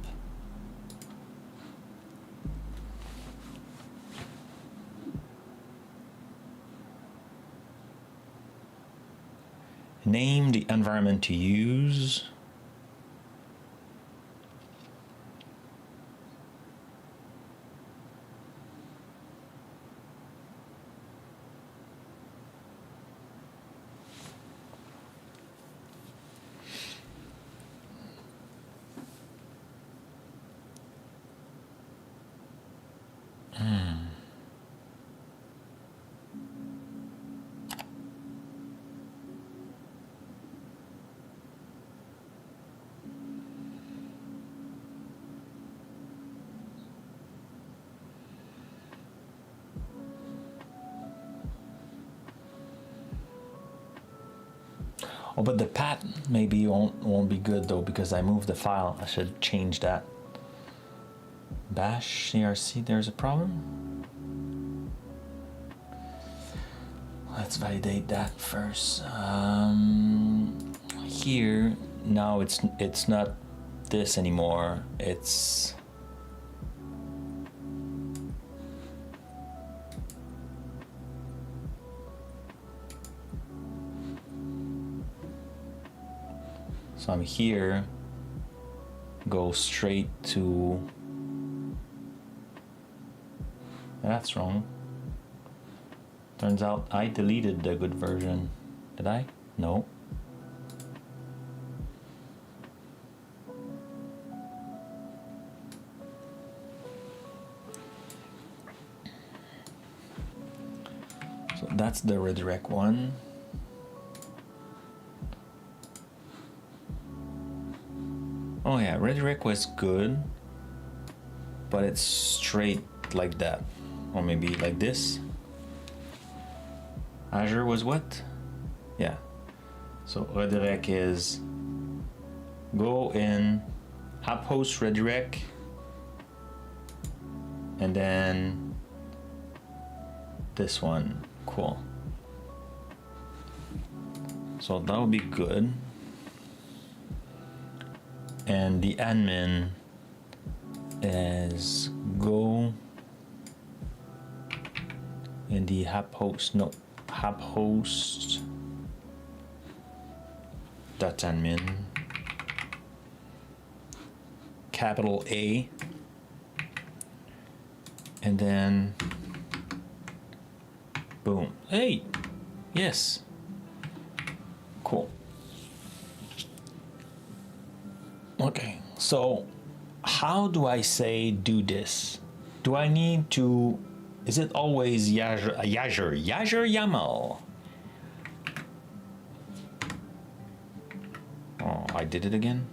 Name the environment to use. Oh, but the path maybe won't be good though, because I moved the file. I should change that. Bash CRC, there's a problem. Let's validate that first. Here now it's not this anymore. It's so I'm here, go straight to, that's wrong. Turns out I deleted the good version. Did I? No. So that's the redirect one. Oh yeah, redirect was good, but it's straight like that, or maybe like this. Azure was what? Yeah. So redirect is go in app host redirect, and then this one. Cool. So that would be good. And the admin is go in the app host, no, app host dot admin, capital A, and then boom. Hey, yes, cool. Okay, so how do I say do this? Do I need to, is it always Azure YAML? Oh, I did it again.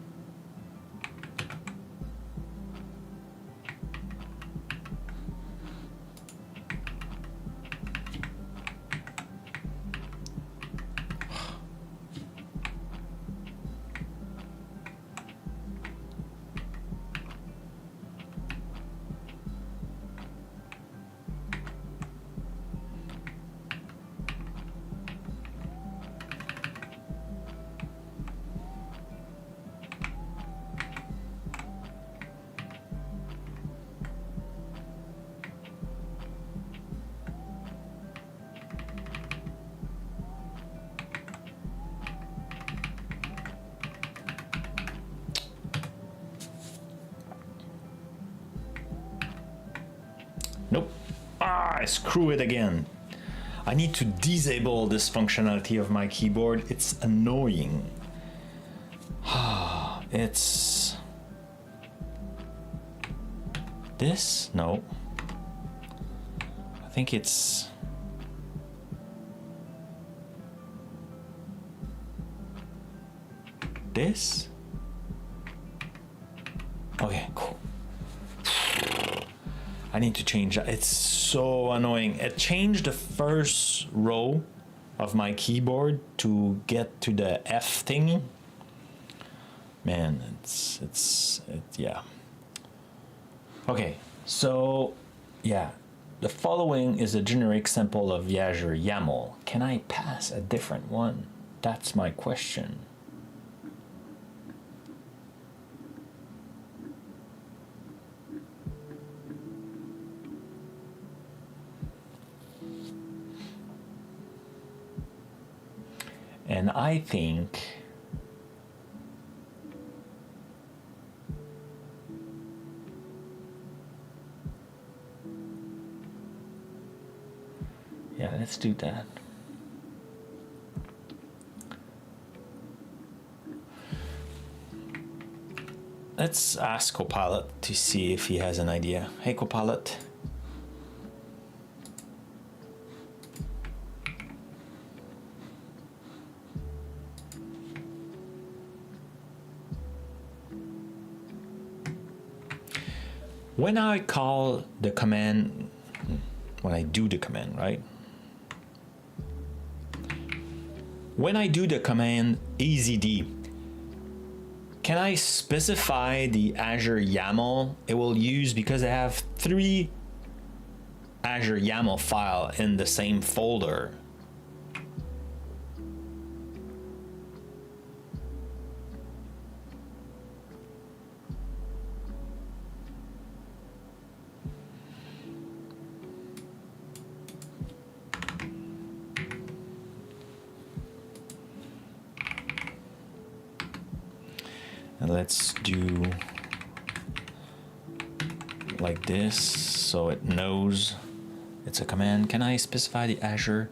Nope. Ah, screw it again. I need to disable this functionality of my keyboard. It's annoying. It's this? No. I think it's this. Okay, cool. I need to change that. It's so annoying. It changed the first row of my keyboard to get to the F thingy. Man, yeah. Okay, so yeah, the following is a generic sample of Azure YAML. Can I pass a different one? That's my question. And I think yeah, let's do that. Let's ask Copilot to see if he has an idea. Hey, Copilot. When I call the command, when I do the command, right? When I do the command azd, can I specify the Azure YAML it will use, because I have 3 Azure YAML file in the same folder? And let's do like this so it knows It's a command. Can I specify the Azure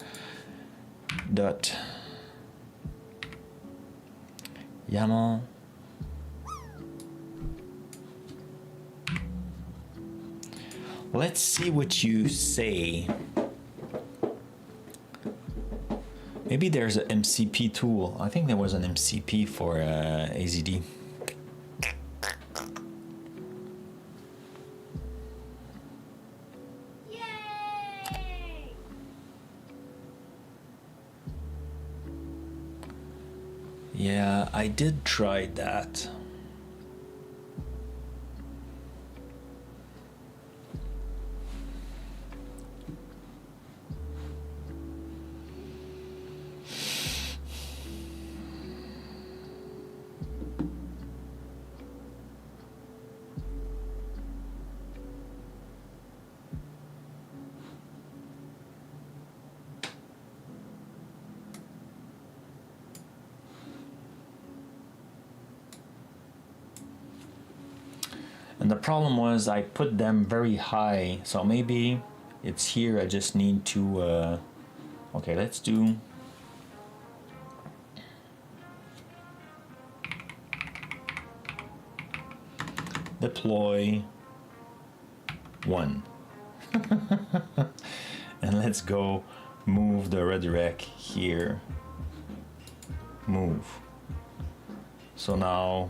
dot YAML? Let's see what you say. Maybe there's an MCP tool. I think there was an MCP for AZD. Yay! Yeah, I did try that. And the problem was I put them very high, so maybe it's here. I just need to okay, let's do deploy 1. And let's go move the redirect here. Move. So now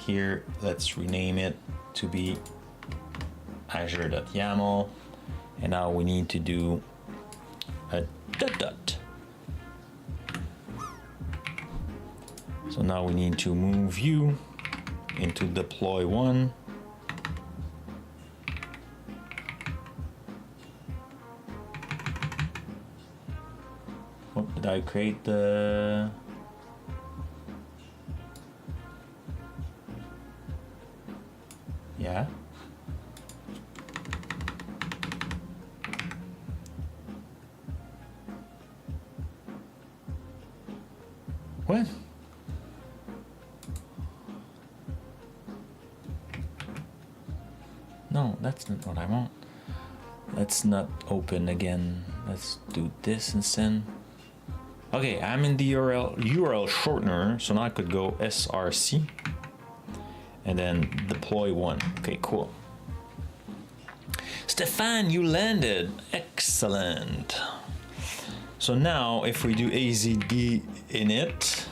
here, let's rename it to be Azure.yaml, and now we need to do a dot. So now we need to move you into deploy 1. Oh, did I create the... Yeah. What? No, that's not what I want. Let's not open again. Let's do this instead. Okay, I'm in the URL shortener, so now I could go src and then deploy 1. Okay, cool. Stefan, you landed. Excellent. So now if we do azd init,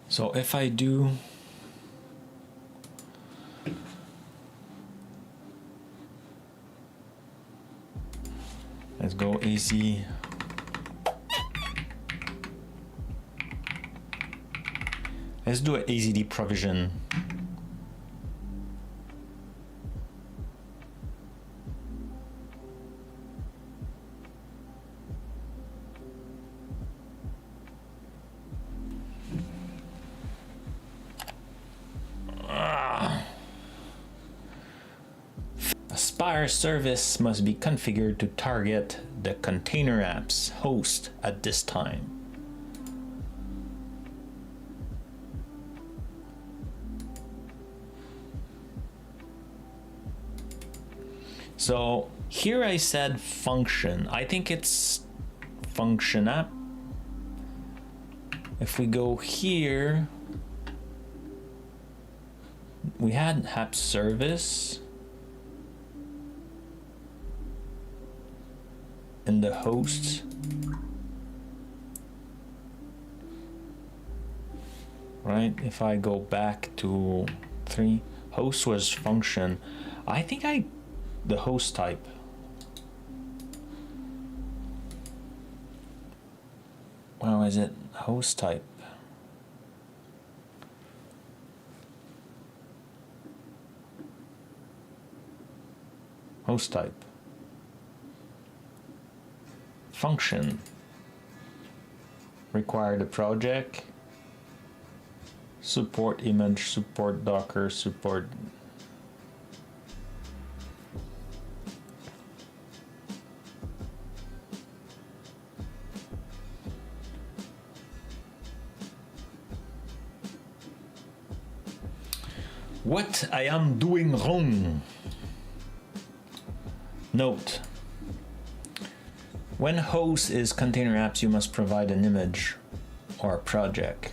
so if I do let's go az, let's do an azd provision. Aspire service must be configured to target the container apps host at this time. So here I said function. I think it's function app. If we go here, we had app service in the hosts. Right, if I go back to 3, host was function. I think the host type. Well, How is it? Host type. Host type. Function. Require the project. Support image, support Docker, support. What I am doing wrong. Note. When host is container apps, you must provide an image or a project.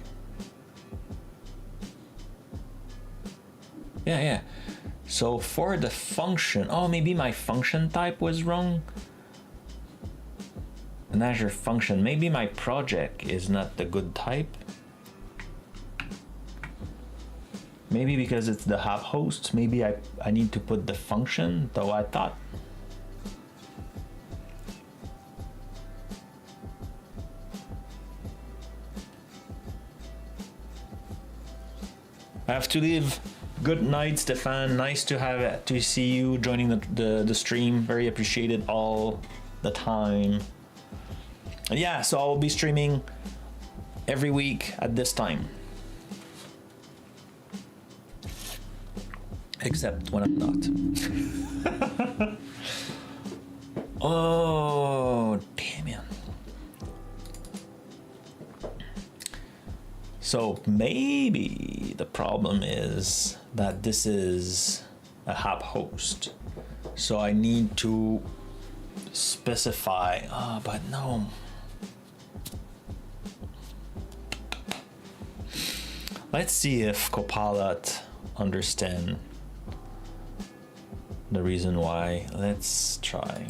Yeah. So for the function, oh, maybe my function type was wrong. An Azure function, maybe my project is not the good type. Maybe because it's the hub host, maybe I need to put the function, though I thought. I have to leave. Good night, Stefan. Nice to see you joining the stream. Very appreciated all the time. And yeah, so I'll be streaming every week at this time. Except when I'm not. Oh, damn it. So maybe the problem is that this is a hub host. So I need to specify, but no. Let's see if Copilot understands the reason why. Let's try.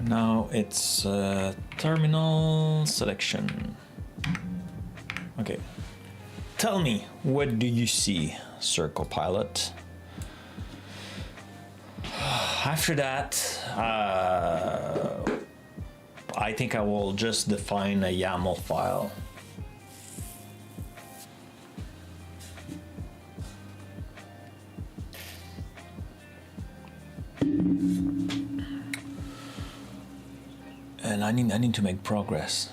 Now it's terminal selection. Okay. Tell me, what do you see, Sir Copilot? After that, I think I will just define a YAML file. And I need to make progress.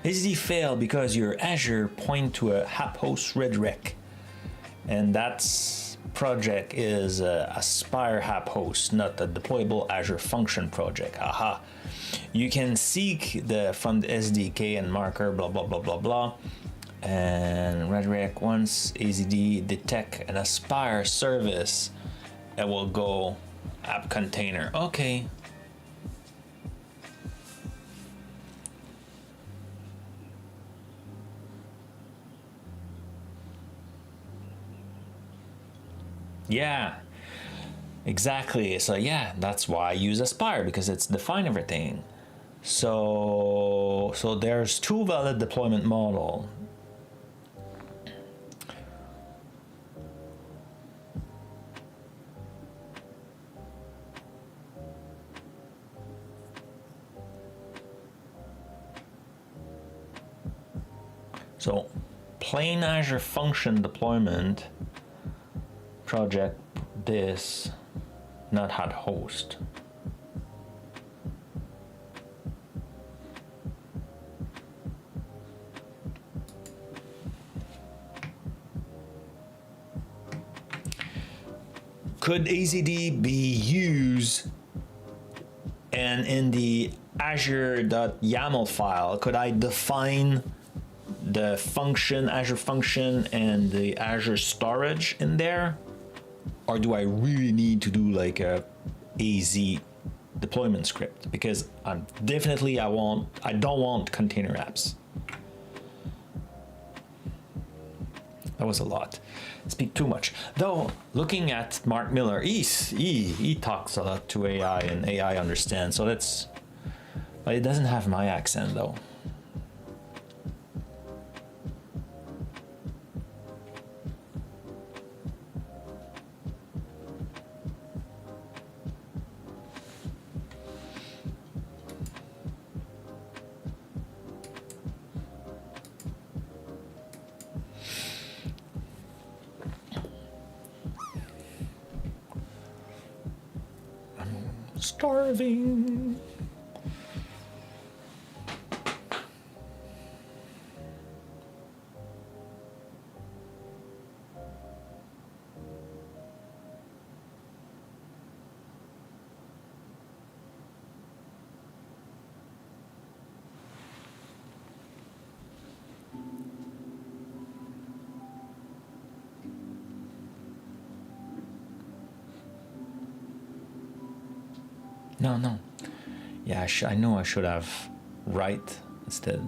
Easy fail because your Azure point to a app host redirect and that's project is a Aspire app host, not a deployable Azure function project. Aha. You can seek from the SDK and marker, blah, blah, blah, blah, blah. And redirect once AZD detect an Aspire service, it will go app container. Okay. Yeah, exactly. So yeah, that's why I use Aspire, because it's define everything. So there's two valid deployment model. So plain Azure function deployment project, this not had host. Could AZD be used, and in the Azure.yaml file, could I define the function, Azure function, and the Azure storage in there? Or do I really need to do like a AZ deployment script? Because I don't want container apps. That was a lot. Speak too much. Though, looking at Mark Miller, he talks a lot to AI, and AI understands. So but it doesn't have my accent though. Starving. No. Yeah, I know I should have write instead.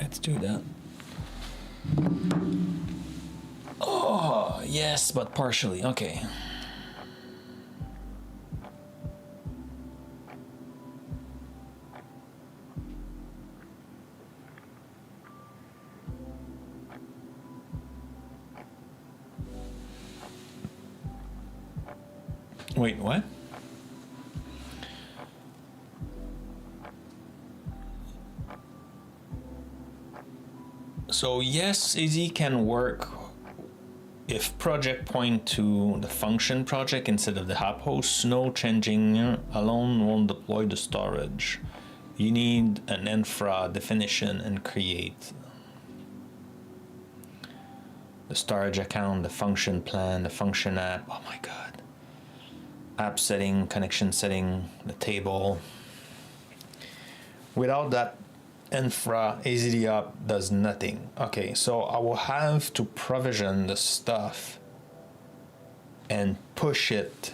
Let's do that. Oh, yes, but partially. Okay. Wait, what? So yes, AZ can work if project point to the function project instead of the app host. No changing alone won't deploy the storage. You need an infra definition and create the storage account, the function plan, the function app. Oh my god. App setting, connection setting, the table. Without that infra, AZDOp does nothing. Okay, so I will have to provision the stuff and push it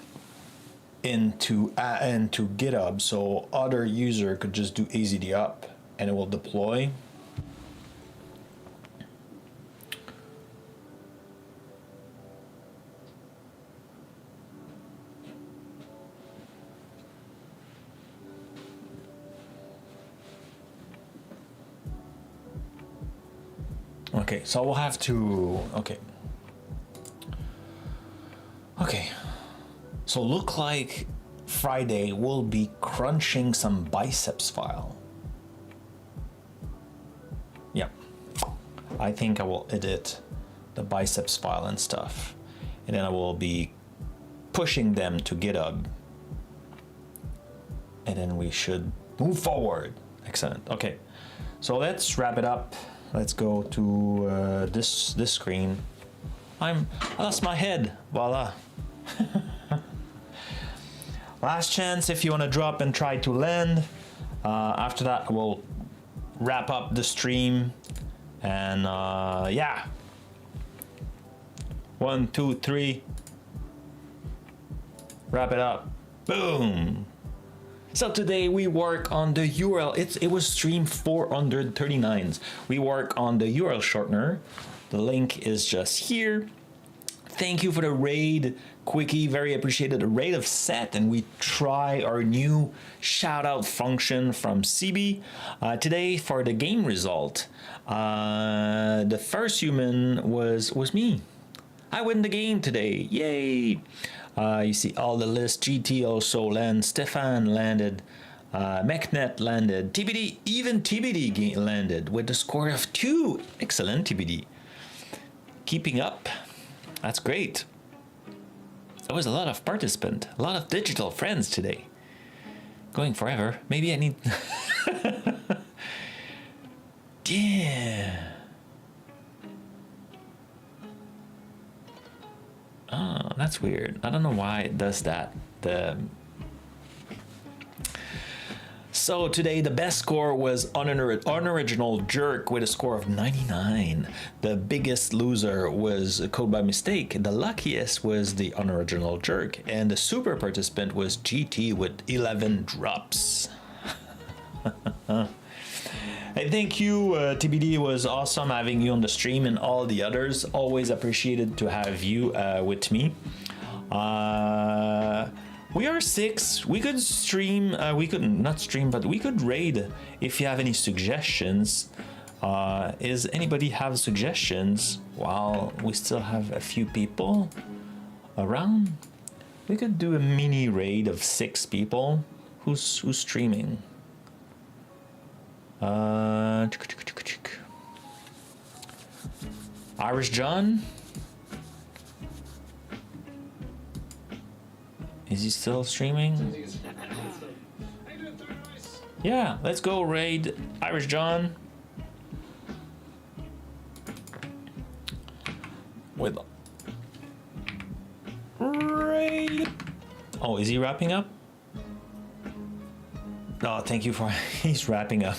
into GitHub so other user could just do AZDOp and it will deploy. Okay, so we'll have to, okay. So look like Friday we'll be crunching some biceps file. Yeah, I think I will edit the biceps file and stuff. And then I will be pushing them to GitHub. And then we should move forward. Excellent, okay. So let's wrap it up. Let's go to this screen. I lost my head. Voila. Last chance if you want to drop and try to land. After that, we'll wrap up the stream. And yeah. 1, 2, 3. Wrap it up. Boom. So today we work on the URL. It was stream 439. We work on the URL shortener. The link is just here. Thank you for the raid, Quickie. Very appreciated the raid of Seth, and we try our new shout out function from CB. Today for the game result, the first human was me. I win the game today. Yay! You see all the list. GT also landed. Stefan landed. Mechnet landed. TBD, even TBD landed with a score of 2. Excellent, TBD. Keeping up. That's great. There was a lot of participants, a lot of digital friends today. Going forever. Maybe I need... Yeah. Oh, that's weird. I don't know why it does that. So today the best score was Unoriginal Jerk with a score of 99. The biggest loser was Code by Mistake. The luckiest was the Unoriginal Jerk. And the super participant was GT with 11 drops. I thank you, TBD. Was awesome having you on the stream and all the others. Always appreciated to have you with me. We are 6. We could stream. We could not stream, but we could raid if you have any suggestions. Is anybody have suggestions while we still have a few people around? We could do a mini raid of 6 people. Who's streaming? Irish John? Is he still streaming? Yeah, let's go raid Irish John. With raid. Oh, is he wrapping up? Oh, thank you for he's wrapping up.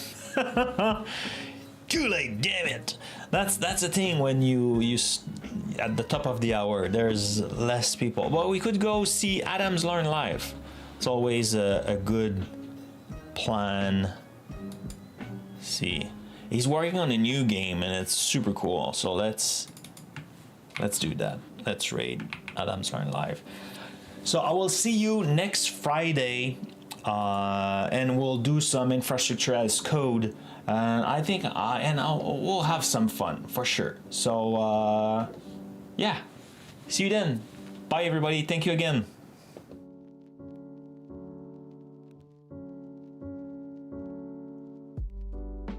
Too late, damn it. That's the thing when you at the top of the hour there's less people. Well, we could go see Adam's Learn Live. It's always a good plan. See, he's working on a new game and it's super cool. So let's do that. Let's raid Adam's Learn Live. So I will see you next Friday. And we'll do some infrastructure as code, and I think we'll have some fun for sure. So yeah, see you then. Bye everybody. Thank you again.